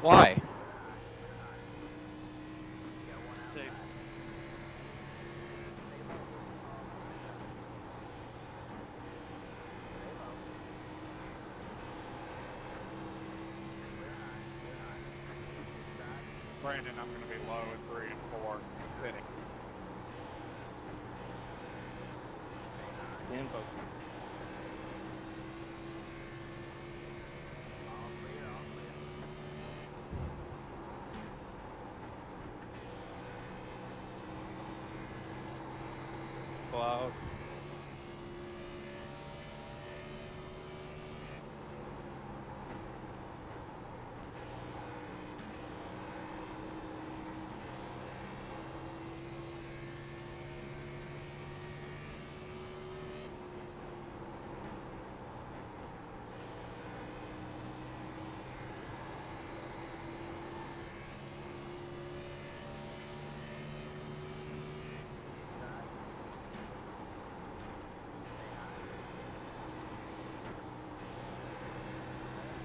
Why? Safe. Brandon, I'm going to be low at 3 and 4. Fitting. And both. Cloud.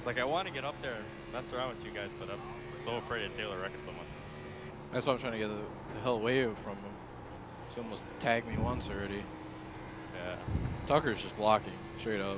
Like, I want to get up there and mess around with you guys, but I'm so afraid of Taylor wrecking someone. That's why I'm trying to get the hell away from him. He's almost tagged me once already. Yeah. Tucker's just blocking, straight up.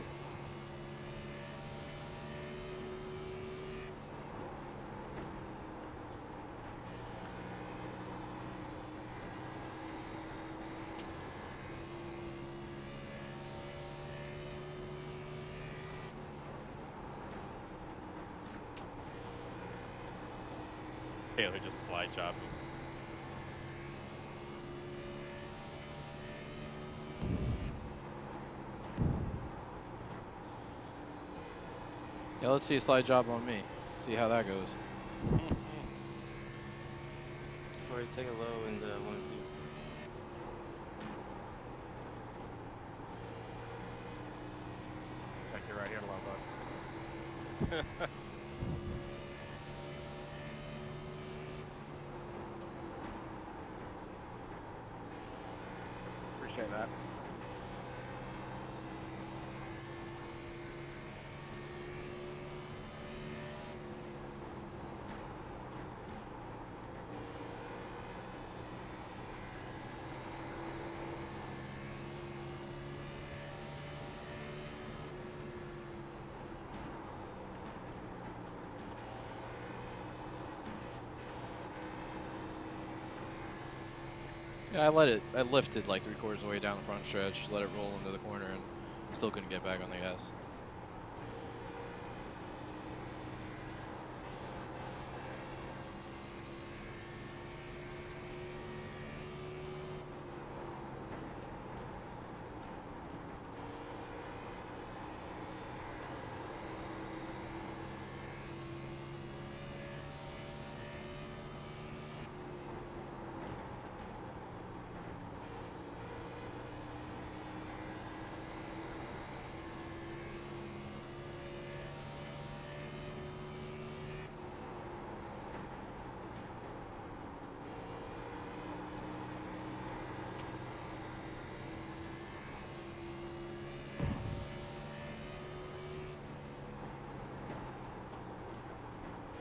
Taylor just slide jobbed him. Yeah, let's see a slide job on me. See how that goes. Or take a low in the 1 Check your right here, low bud. Appreciate that. Yeah, I lifted like 3/4 of the way down the front stretch, let it roll into the corner, and still couldn't get back on the gas.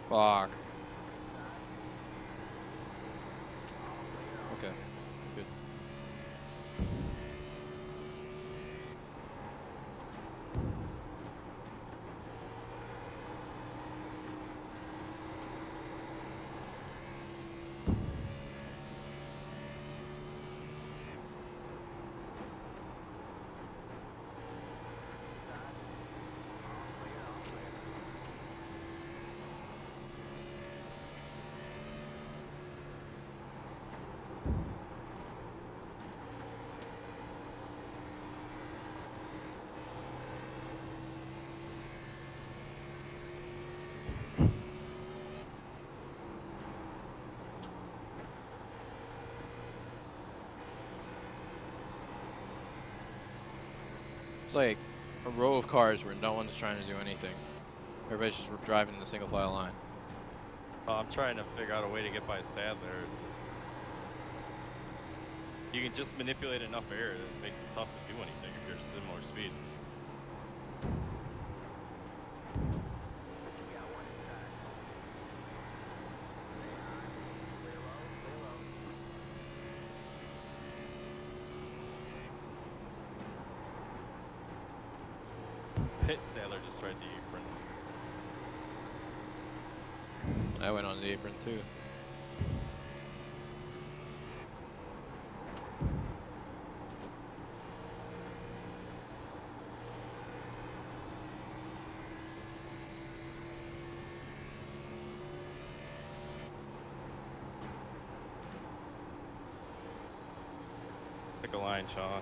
Fuck. Okay. Good. It's like a row of cars where no one's trying to do anything. Everybody's just driving in a single file line. I'm trying to figure out a way to get by Sadler. It's just, you can just manipulate enough air that it makes it tough to do anything if you're just similar speed. Hit Sadler just tried the apron. I went on the apron too. Pick a line, Sean.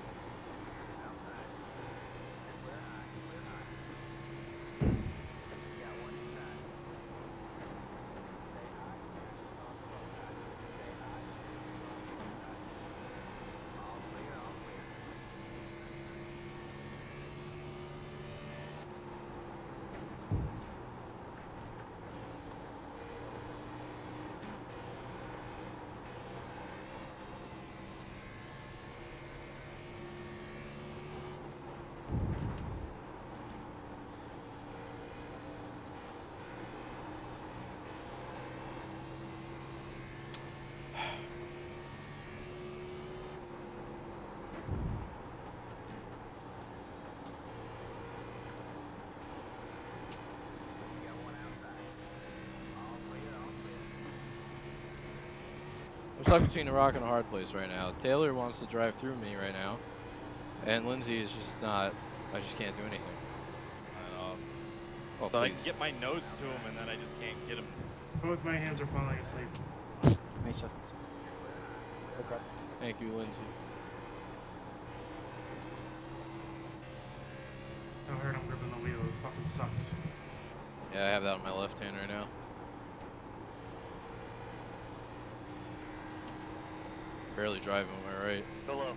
I'm stuck between a rock and a hard place right now. Taylor wants to drive through me right now, and Lindsay is just not. I just can't do anything. I know. Oh, So I please. can get my nose to him, and then I just can't get him. Both my hands are falling asleep. Misha. Okay. Thank you, Lindsay. How hard I'm gripping the wheel. It fucking sucks. Yeah, I have that on my left hand right now. Barely driving with my right. Go low.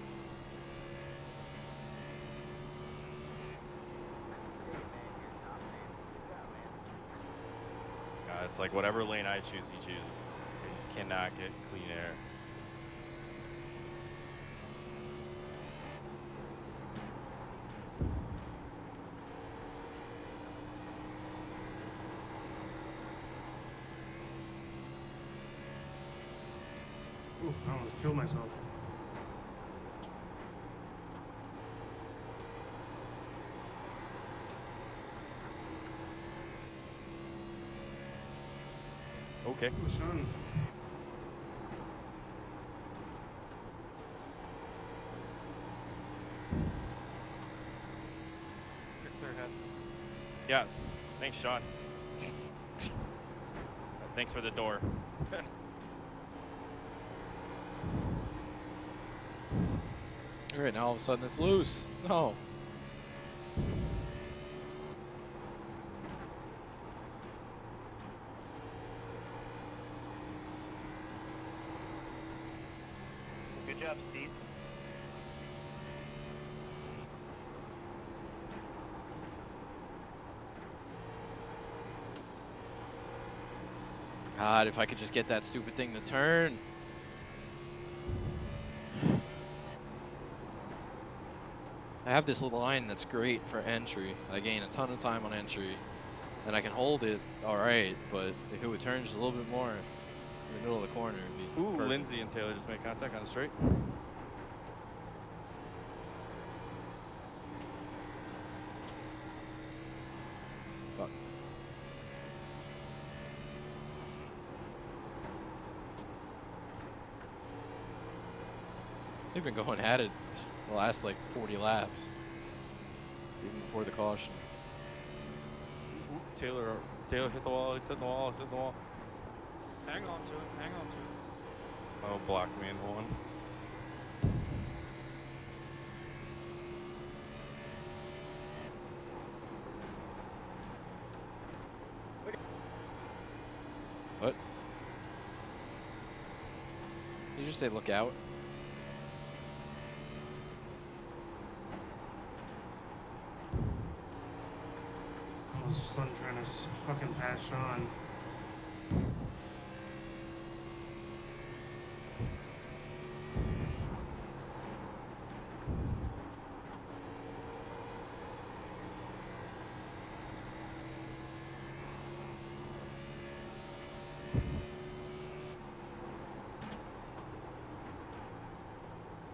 It's like whatever lane I choose, he chooses. I just cannot get clean air. Ooh, I almost killed myself. Okay. Ooh, Sean. Yeah. Thanks, Sean. Thanks for the door. Alright, now all of a sudden it's loose. No. Good job, Steve. God, if I could just get that stupid thing to turn. I have this little line that's great for entry. I gain a ton of time on entry. And I can hold it alright, but if it would turn just a little bit more in the middle of the corner, it'd be Ooh, perfect. Lindsay and Taylor just made contact on the straight. Fuck. They've been going at it the last like 40 laps, even before the caution. Ooh, Taylor hit the wall. He's hitting the wall. He's hitting the wall. Hang on to it. Hang on to it. Oh, block me in one. What? Did you just say look out? I was spun trying to fucking pass Sean.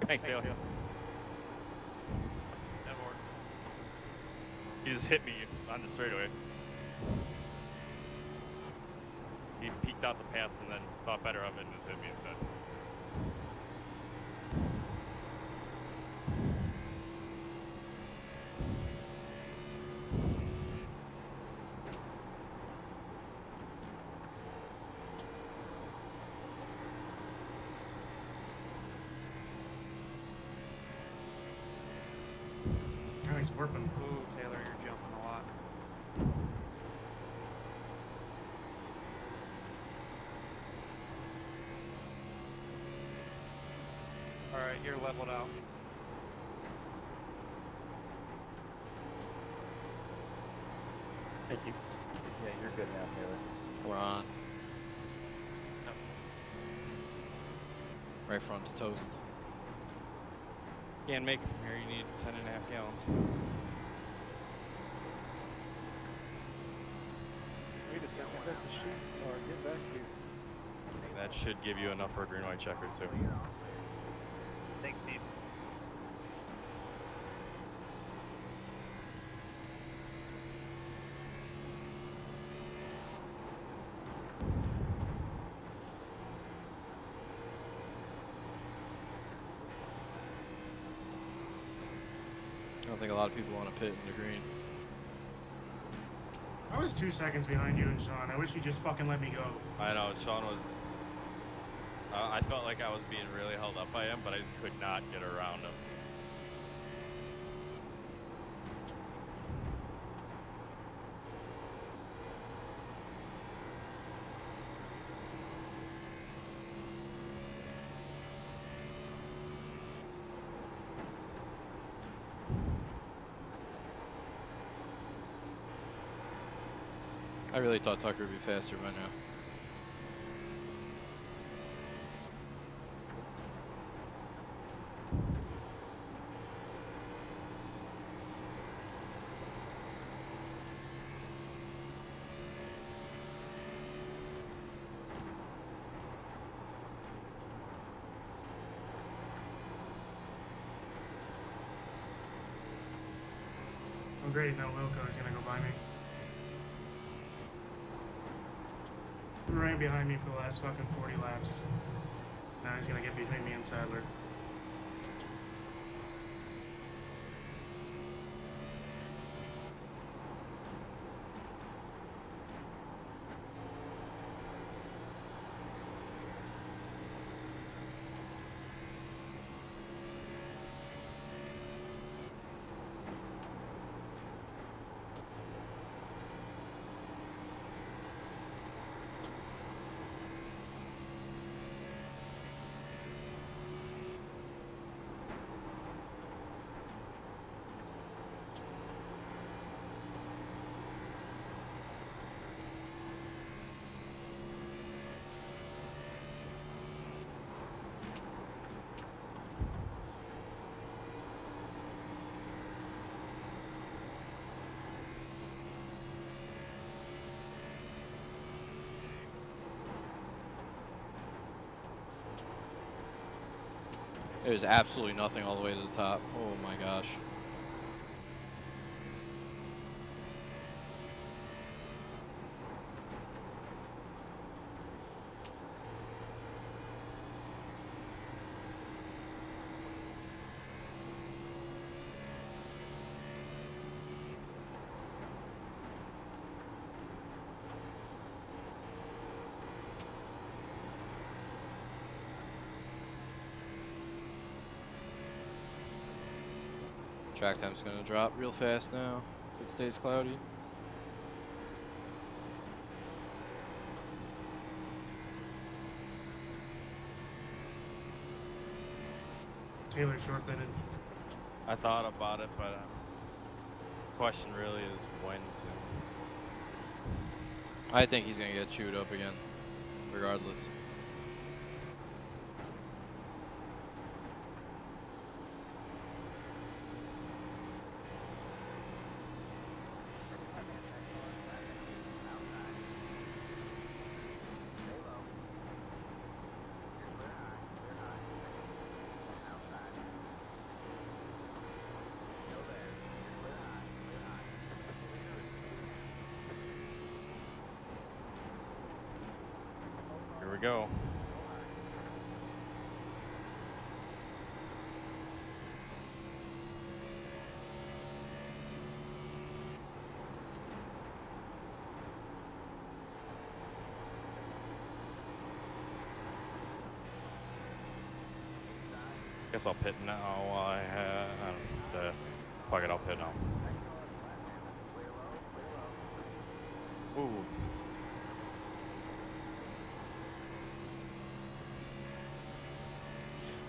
Thanks, Taylor. He just hit me on the straightaway. He peeked out the pass and then thought better of it and just hit me instead. Nice working. Ooh, Taylor, you're jumping a lot. Alright, you're leveled out. Thank you. Yeah, you're good now, Taylor. We're on. Yep. Right front to toast. Can't make it from here. You need 10.5 gallons. Wait a second, that's a shoot car. Get back here. That should give you enough for a green white checker too. Thanks, Steve. think a lot of people want to pit in the green. I was 2 seconds behind you and Sean. I wish you just fucking let me go. I know, Sean was... I felt like I was being really held up by him, but I just could not get around him. I really thought Tucker would be faster by now. Oh great, now Wilco is gonna go by me. Right behind me for the last fucking 40 laps. Now he's gonna get between me and Sadler. There's absolutely nothing all the way to the top. Oh my gosh. Track time's gonna drop real fast now if it stays cloudy. Taylor short-bitted. I thought about it, but question really is when to. I think he's gonna get chewed up again, regardless. Here we go. Guess I'll pit now. Fuck it, I'll pit now. Ooh.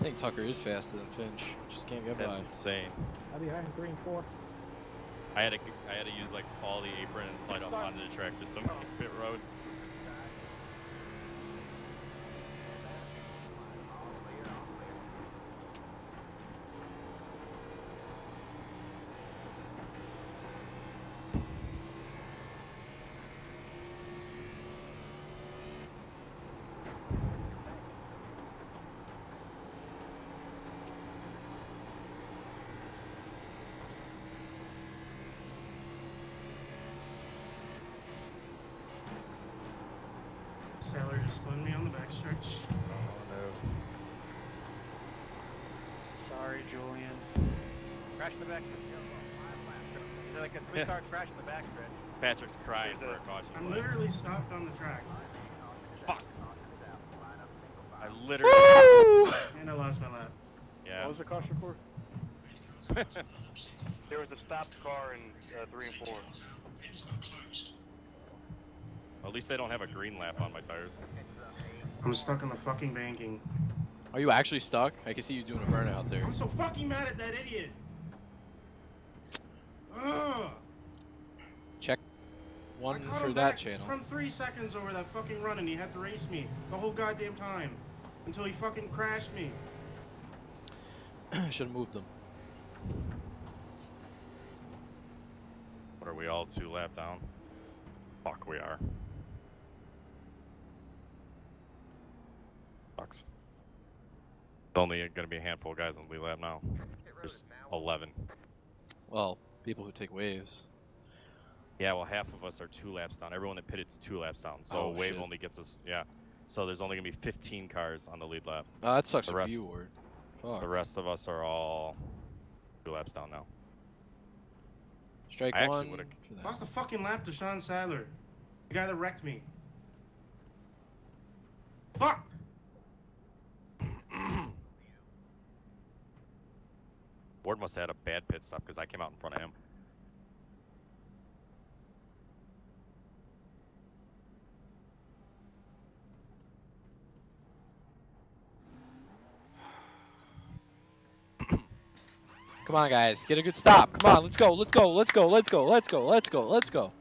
I think Tucker is faster than Finch. Just can't get by. That's insane. I'll be behind green 4. I had to use like all the apron and slide off onto the track just to make pit road. Sailor just spun me on the backstretch. Oh no. Sorry, Julian. Crash the back. like a three-car crash in the backstretch. Patrick's crying for a caution. I'm literally stopped on the track. Fuck. I literally. Woo! And I lost my lap. Yeah. What was the caution for? There was a stopped car in 3 and 4. At least they don't have a green lap on my tires. I'm stuck on the fucking banking. Are you actually stuck? I can see you doing a burnout there. I'm so fucking mad at that idiot. Ugh. Check one I caught for him that back channel. from 3 seconds over that fucking run, and he had to race me the whole goddamn time until he fucking crashed me. Should have moved them. What are we all 2 lap down? Fuck, we are. Sucks. It's only gonna be a handful of guys on the lead lap now. There's 11. Well, people who take waves. Yeah, well, half of us are 2 laps down. Everyone that pitted's 2 laps down. So Oh, wave shit. only gets us, yeah. So there's only gonna be 15 cars on the lead lap. That sucks The for rest- you, Ward. Fuck. The rest of us are all 2 laps down now. Strike I actually one. would've- for that. Lost the fucking lap to Sean Sadler, the guy that wrecked me. Fuck! Ward must have had a bad pit stop because I came out in front of him. Come on, guys. Get a good stop. Come on. Let's go. Let's go. Let's go. Let's go. Let's go. Let's go. Let's go.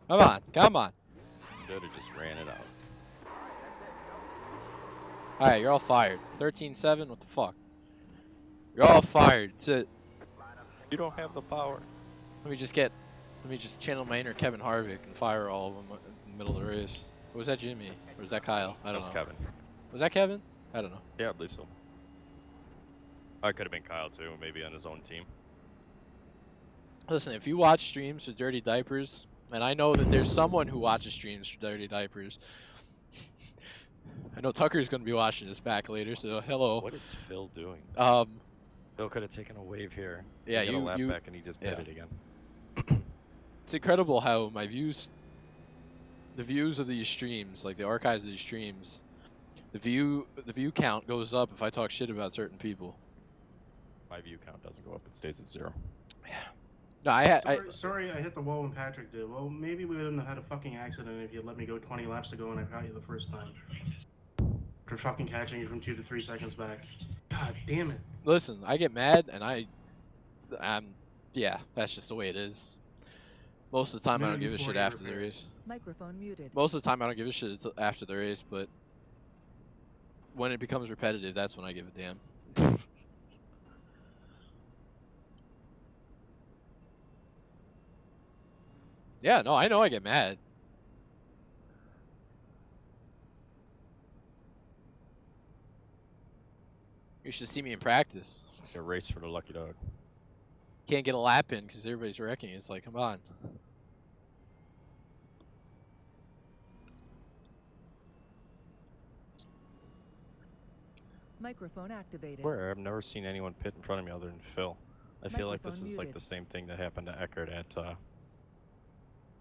Come on. Come on. Should have just ran it out. Alright, you're all fired. 13-7. What the fuck? You're all fired. That's it. You don't have the power. Let me just channel my inner Kevin Harvick and fire all of them in the middle of the race. Or was that Jimmy? Or was that Kyle? I don't know. That was Kevin. Was that Kevin? I don't know. Yeah, I believe so. I could have been Kyle too, maybe on his own team. Listen, if you watch streams for Dirty Diapers, and I know that there's someone who watches streams for Dirty Diapers. I know Tucker's going to be watching this back later, so hello. What is Phil doing? Phil could have taken a wave here. Yeah, He got a lap you back and he just pitted again. It's incredible how my views, the views of these streams, like the archives of these streams, the view count goes up if I talk shit about certain people. My view count doesn't go up; it stays at 0. Yeah. No, Sorry, I hit the wall when Patrick did. Well, maybe we wouldn't have had a fucking accident if you let me go 20 laps ago and I caught you the first time. For fucking catching you from 2 to 3 seconds back. God damn it. Listen, I get mad and yeah, that's just the way it is. Most of the time I don't give a shit after the race. Microphone muted. Most of the time I don't give a shit until after the race, but when it becomes repetitive, that's when I give a damn. Yeah, no, I know I get mad. You should see me in practice. A race for the lucky dog. Can't get a lap in because everybody's wrecking. It's like, come on. Microphone activated. Where? I've never seen anyone pit in front of me other than Phil. I feel like this Microphone is like muted. the same thing that happened to Eckert at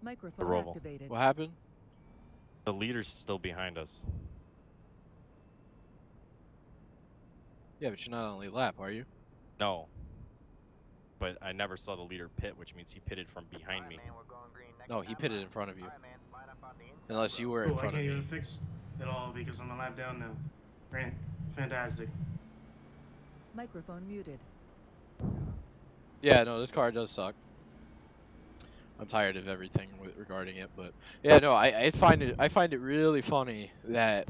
Microphone Roval. activated. What happened? the leader's still behind us. Yeah, but you're not on the lead lap, are you? No. But I never saw the leader pit, which means he pitted from behind me. No, he pitted in front of you. Unless you were in Cool, I front of can't me. even fix it all because I'm a lap down now. Great. Fantastic. Microphone muted. Yeah, no, this car does suck. I'm tired of everything regarding it, but yeah, no, I find it really funny that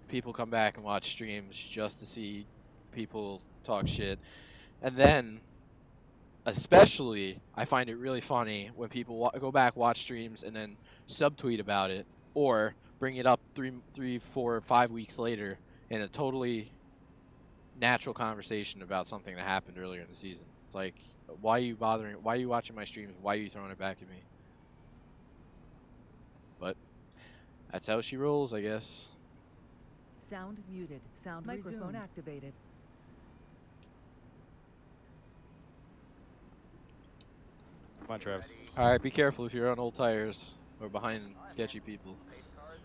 people come back and watch streams just to see people talk shit, and then especially I find it really funny when people go back, watch streams, and then subtweet about it or bring it up 3, 4, 5 weeks later in a totally natural conversation about something that happened earlier in the season. It's like, why are you bothering? Why are you watching my streams? Why are you throwing it back at me? But that's how she rolls, I guess. Sound muted. Sound microphone activated. Come on, Travis. All right, be careful if you're on old tires or behind sketchy people. Pace cars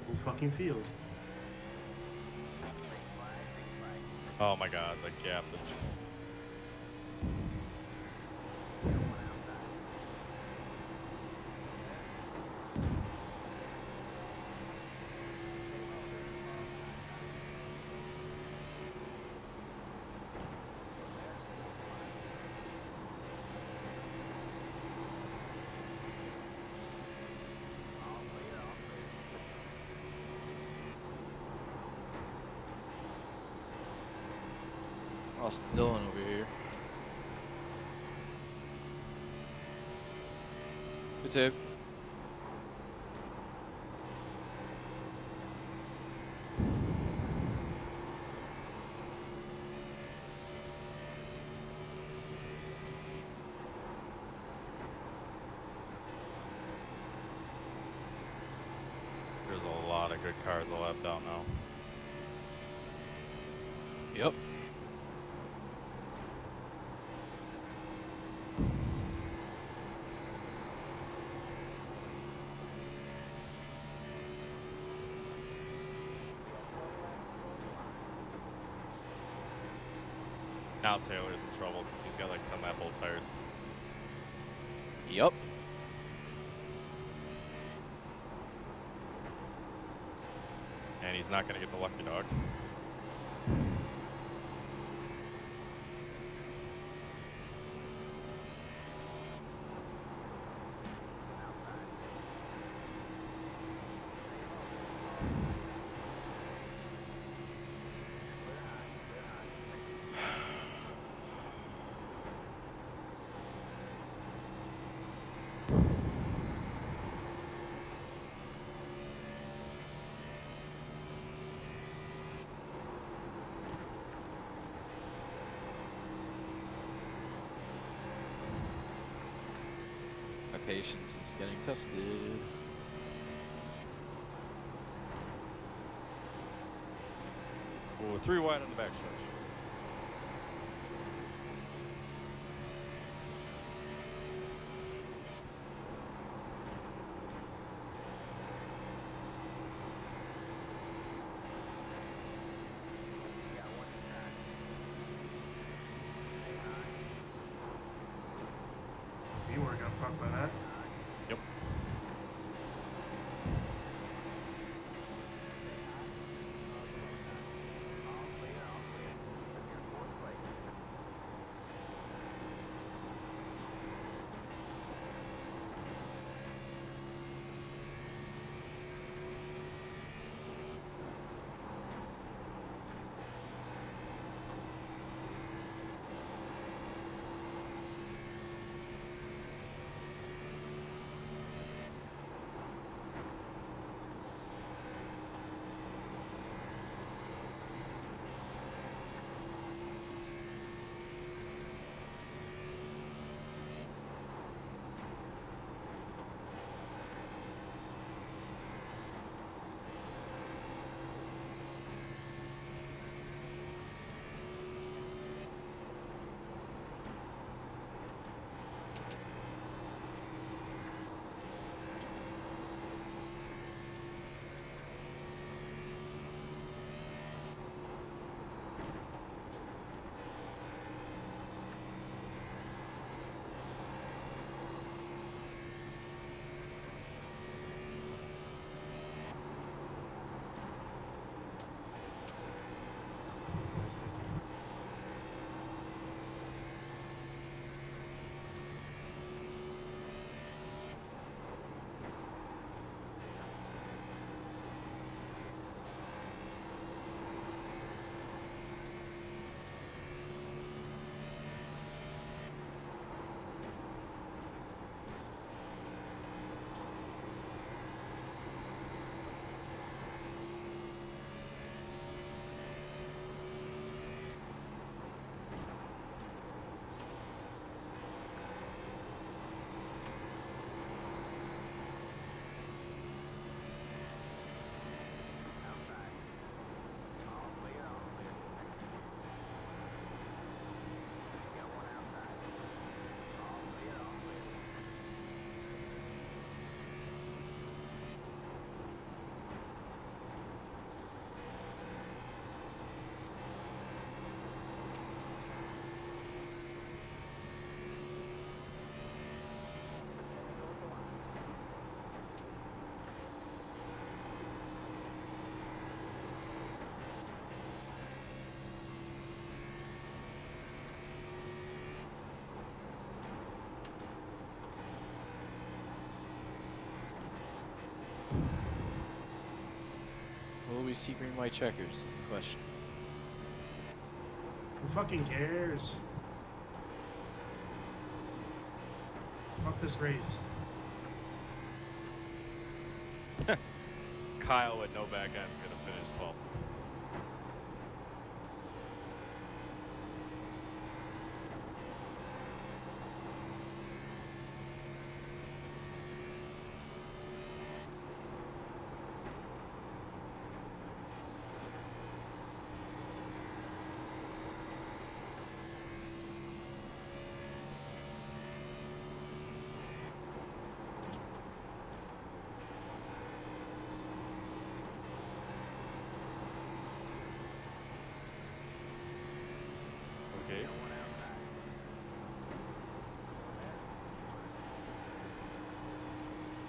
in. Whole fucking field. Big flag, big flag. Oh my god, the gap. Got one outside. All clear, all clear. Lost Dylan over here. Good save. There's a lot of good cars left down now. Yep. Now Taylor's in trouble because he's got like 10 lap old tires. Yep. And he's not going to get the lucky dog. My patience is getting tested. Oh, 3 wide on the back stretch. Got one inside. You weren't gonna fuck by that. Yep. All clear, all clear. Secure fourth place. we see green white checkers? Is the question. Who fucking cares? Fuck this race. Kyle with no back end gonna finish 12th. Okay.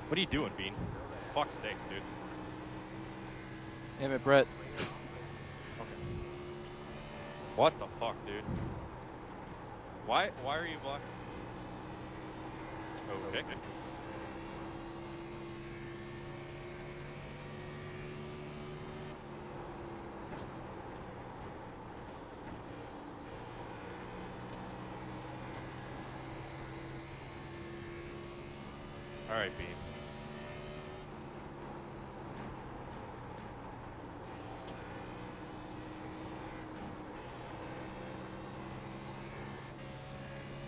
What are you doing, Bean? Fuck's sakes, dude. Damn it, Brett. Okay. What the fuck, dude? Why are you blocking? Okay. Alright, Bean.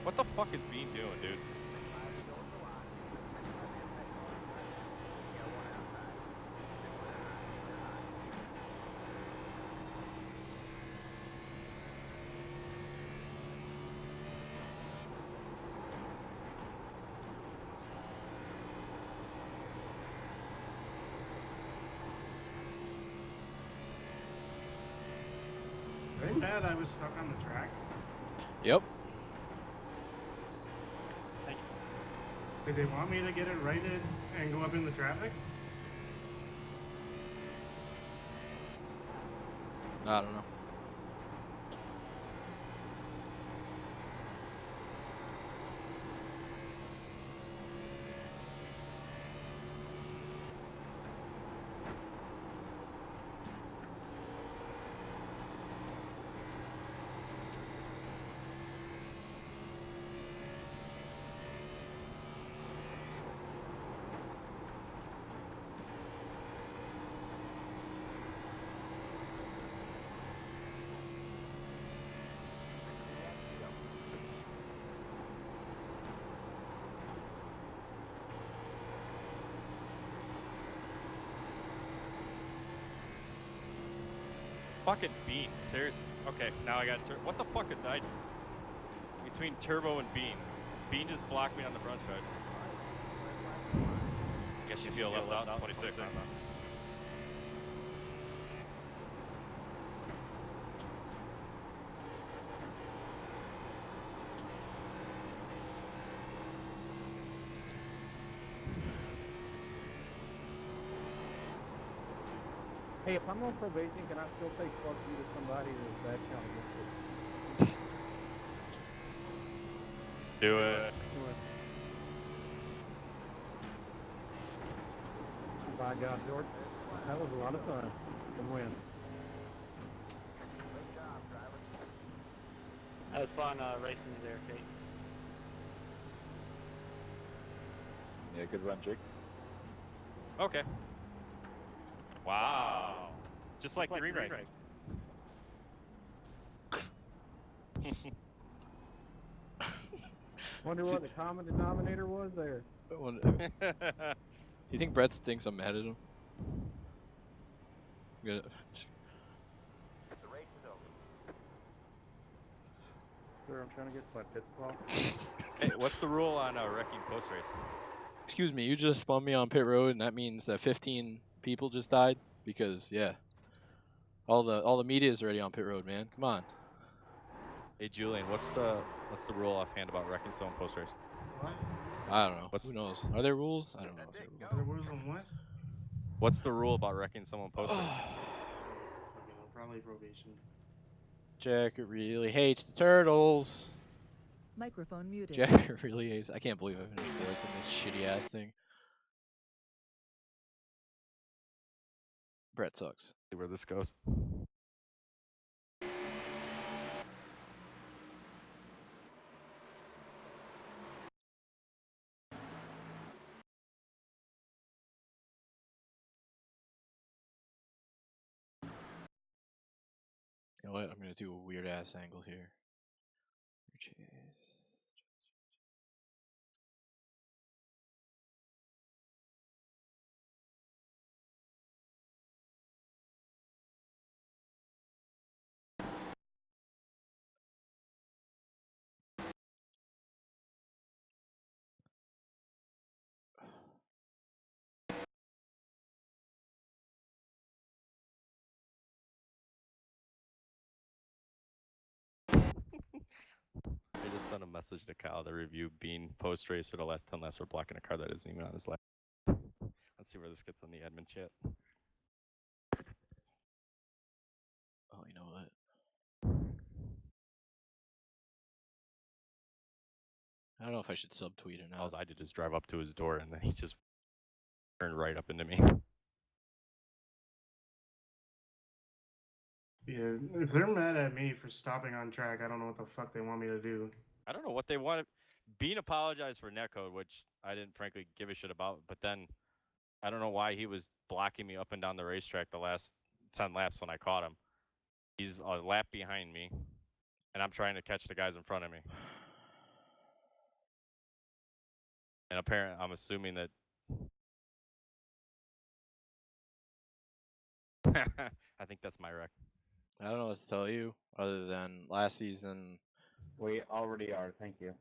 What the fuck is Bean doing, dude? Very bad I was stuck on the track. Yep. Did they want me to get it righted and go up in the traffic? I don't know. Fucking Bean, seriously. Okay, now I got what the fuck did I do? Between Turbo and Bean. Bean just blocked me on the front stretch. Guess you feel left out. 26. Hey, if I'm on probation, can I still say fuck you to somebody or is that count against it? Do it. By God, George, that was a lot of fun. Good win. That was fun racing you there, Kate. Yeah, good run, Jake. Okay. Wow. Just like the remake. Wonder what the common denominator was there. Do you think Brett thinks I'm mad at him? The race is over. Sir, I'm trying to get my pit stop. Hey, what's the rule on wrecking post race? Excuse me, you just spun me on pit road, and that means that 15 people just died? Because, yeah. All the media is already on pit road, man. Come on. Hey Julian, what's the rule offhand about wrecking someone post race? What? I don't know. Who knows? Are there rules? I don't know. Is there rules? Are there rules on what? What's the rule about wrecking someone post race? Fucking hell, probably probation. Jack really hates the turtles. Microphone muted. Jack really hates. I can't believe I finished fourth in this shitty ass thing. Brett sucks. See where this goes. You know what? I'm gonna do a weird ass angle here. I just sent a message to Kyle to review Bean post race for the last 10 laps for blocking a car that isn't even on his lap. Let's see where this gets on the admin chat. Oh, you know what? I don't know if I should subtweet or All not. I did is drive up to his door and then he just turned right up into me. Yeah, if they're mad at me for stopping on track, I don't know what the fuck they want me to do. I don't know what they wanted. Bean apologized for netcode, which I didn't frankly give a shit about. But then I don't know why he was blocking me up and down the racetrack the last 10 laps when I caught him. He's a lap behind me, and I'm trying to catch the guys in front of me. And apparently, I'm assuming that. I think that's my wreck. I don't know what to tell you other than last season. We already are. Thank you.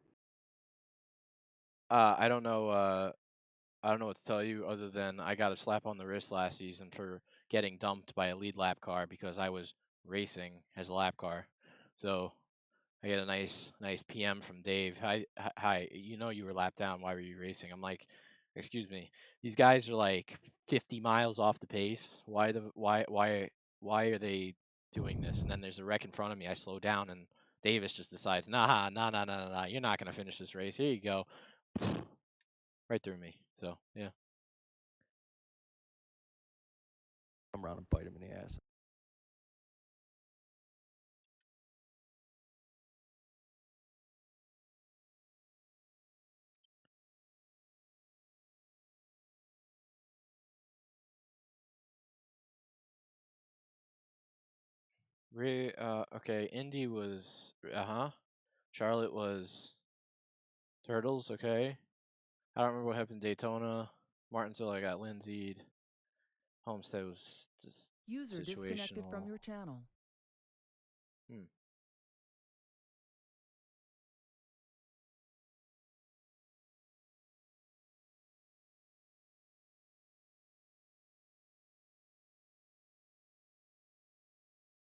I don't know. I don't know what to tell you other than I got a slap on the wrist last season for getting dumped by a lead lap car because I was racing as a lap car. So I get a nice PM from Dave. Hi. You know you were lapped down. Why were you racing? I'm like, excuse me. These guys are like 50 miles off the pace. Why are they doing this? And then there's a wreck in front of me. I slow down and Davis just decides, nah. You're not gonna finish this race. Here you go. Right through me. So yeah. Come around and bite him in the ass. Okay. Indy was Charlotte was Turtles. Okay. I don't remember what happened in Daytona. Martinsville, I got Lindsay'd. Homestead was just User disconnected from situational. your channel.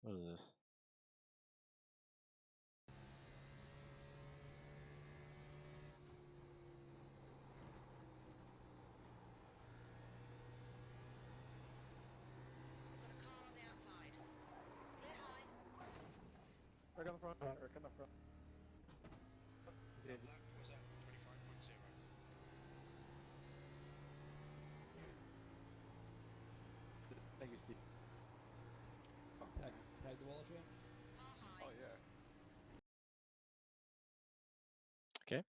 What is this? Right on the front. Right on the front. Thank you, Steve. Tag the wall of jam? Oh, yeah. Okay.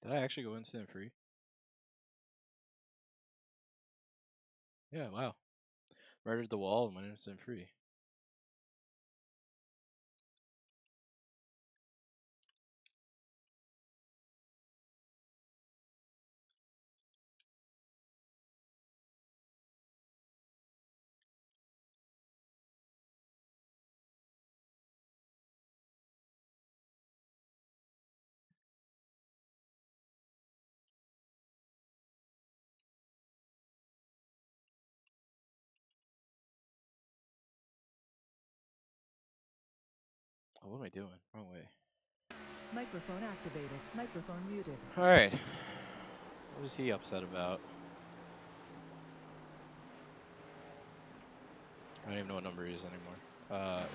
Did I actually go incident free? Yeah, wow. Murdered the wall and went incident free. Oh, what am I doing? Wrong way. Microphone activated. Microphone muted. All right. What is he upset about? I don't even know what number he is anymore. Yeah.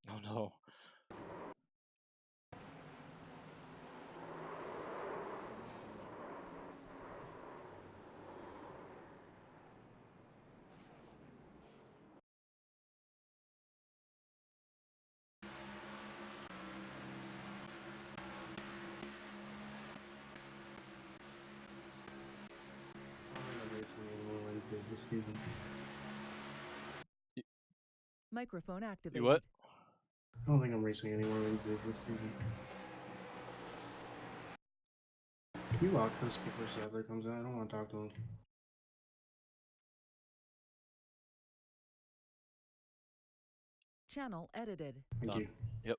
Oh no. Wednesdays this season. Microphone activated. You what? I don't think I'm racing any more Wednesdays this season. Can you lock this before Sadler comes in? I don't want to talk to him. Channel edited. Thank Done. you. Yep.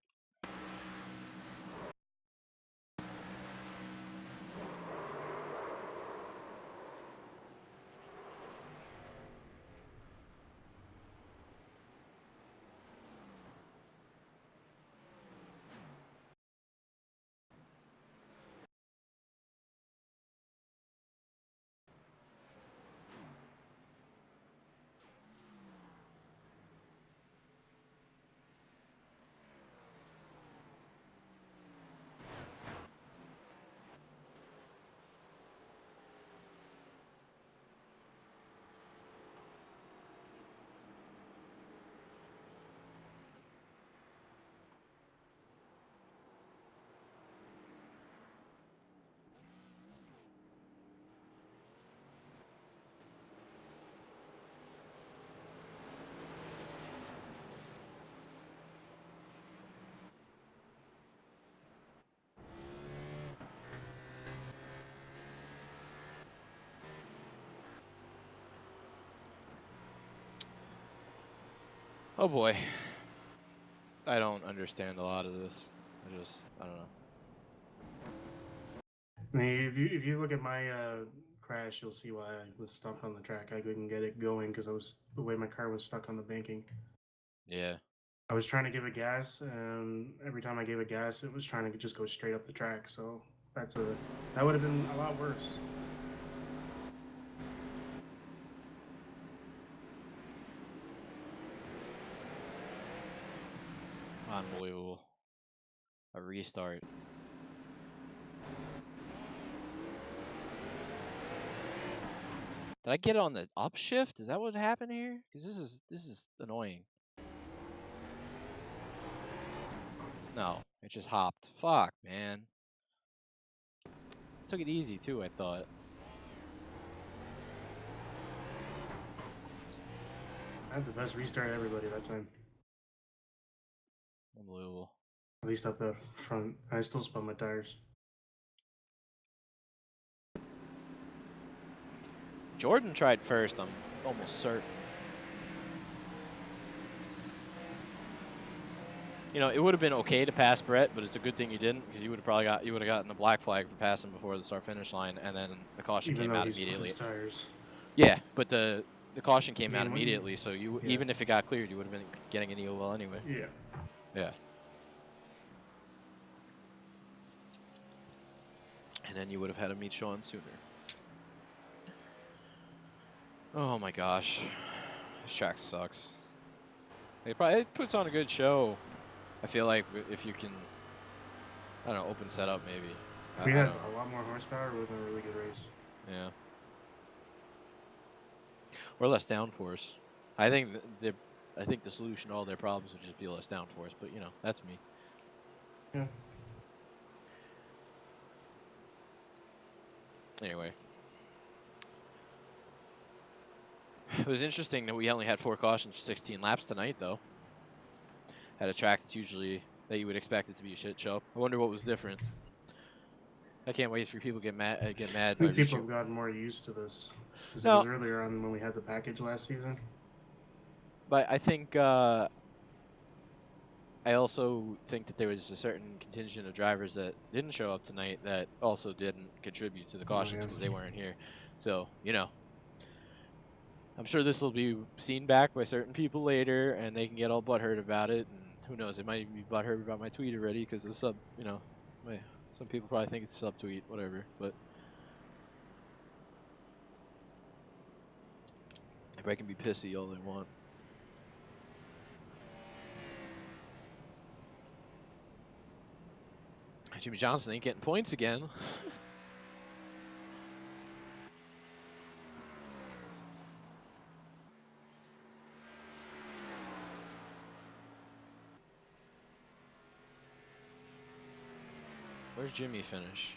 Oh boy. I don't understand a lot of this. I don't know. I mean, if you look at my crash, you'll see why I was stuck on the track. I couldn't get it going because the way my car was stuck on the banking. Yeah. I was trying to give it gas, and every time I gave it gas, it was trying to just go straight up the track. So that would have been a lot worse. Unbelievable. A restart. Did I get on the upshift? Is that what happened here? Because this is annoying. No, it just hopped. Fuck, man. Took it easy too, I thought. I had the best restart of everybody that time. Unbelievable. At least up the front. I still spun my tires. Jordan tried first, I'm almost certain. You know, it would have been okay to pass Brett, but it's a good thing you didn't, because you would have gotten the black flag for passing before the start finish line, and then the caution Even came though out he spun immediately. his tires. Yeah, but the caution came I out mean, when immediately, so you yeah. even if it got cleared, you would have been getting an EOL anyway. Yeah. Yeah. And then you would have had to meet Sean sooner. Oh my gosh, this track sucks. It puts on a good show. I feel like if you can, I don't know, open setup maybe. If we had a lot more horsepower, it would have been a really good race. Yeah. Or less downforce. I think I think the solution to all their problems would just be less downforce. But you know, that's me. Yeah. Anyway, it was interesting that we only had 4 cautions for 16 laps tonight, though. At a track that's usually that you would expect it to be a shit show. I wonder what was different. I can't wait for people to get mad. I by think people reaching. have gotten more used to this because it No. was earlier on when we had the package last season. But I think I also think that there was a certain contingent of drivers that didn't show up tonight that also didn't contribute to the cautions because they weren't here. So, you know, I'm sure this will be seen back by certain people later, and they can get all butthurt about it. And who knows, they might even be butthurt about my tweet already because the sub, you know, some people probably think it's a sub tweet, whatever. But if I can be pissy all they want. Jimmy Johnson ain't getting points again. Where's Jimmy finish?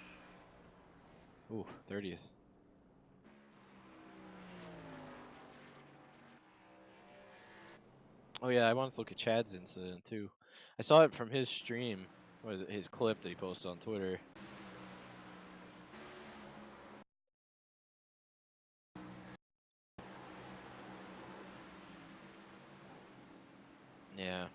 Ooh, 30th. Oh yeah, I wanted to look at Chad's incident too. I saw it from his stream, or his clip that he posted on Twitter. Yeah.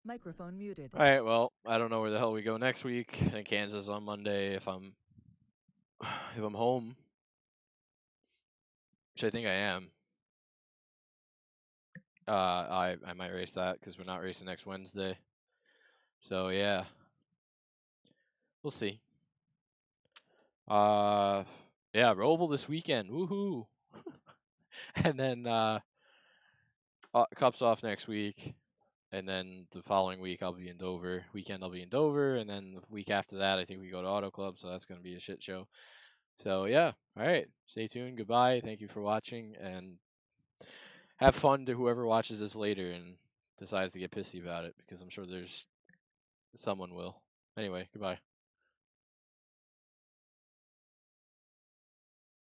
Microphone muted. All right, well, I don't know where the hell we go next week. In Kansas on Monday if I'm home, which I think I am. I might race that because we're not racing next Wednesday. So yeah, we'll see. Yeah, Roval this weekend, woohoo! And then Cup's off next week, and then the following week I'll be in Dover. Weekend I'll be in Dover, and then the week after that I think we go to Auto Club, so that's gonna be a shit show. So yeah, all right, stay tuned. Goodbye. Thank you for watching, and have fun to whoever watches this later and decides to get pissy about it, because I'm sure there's someone will. Anyway, goodbye.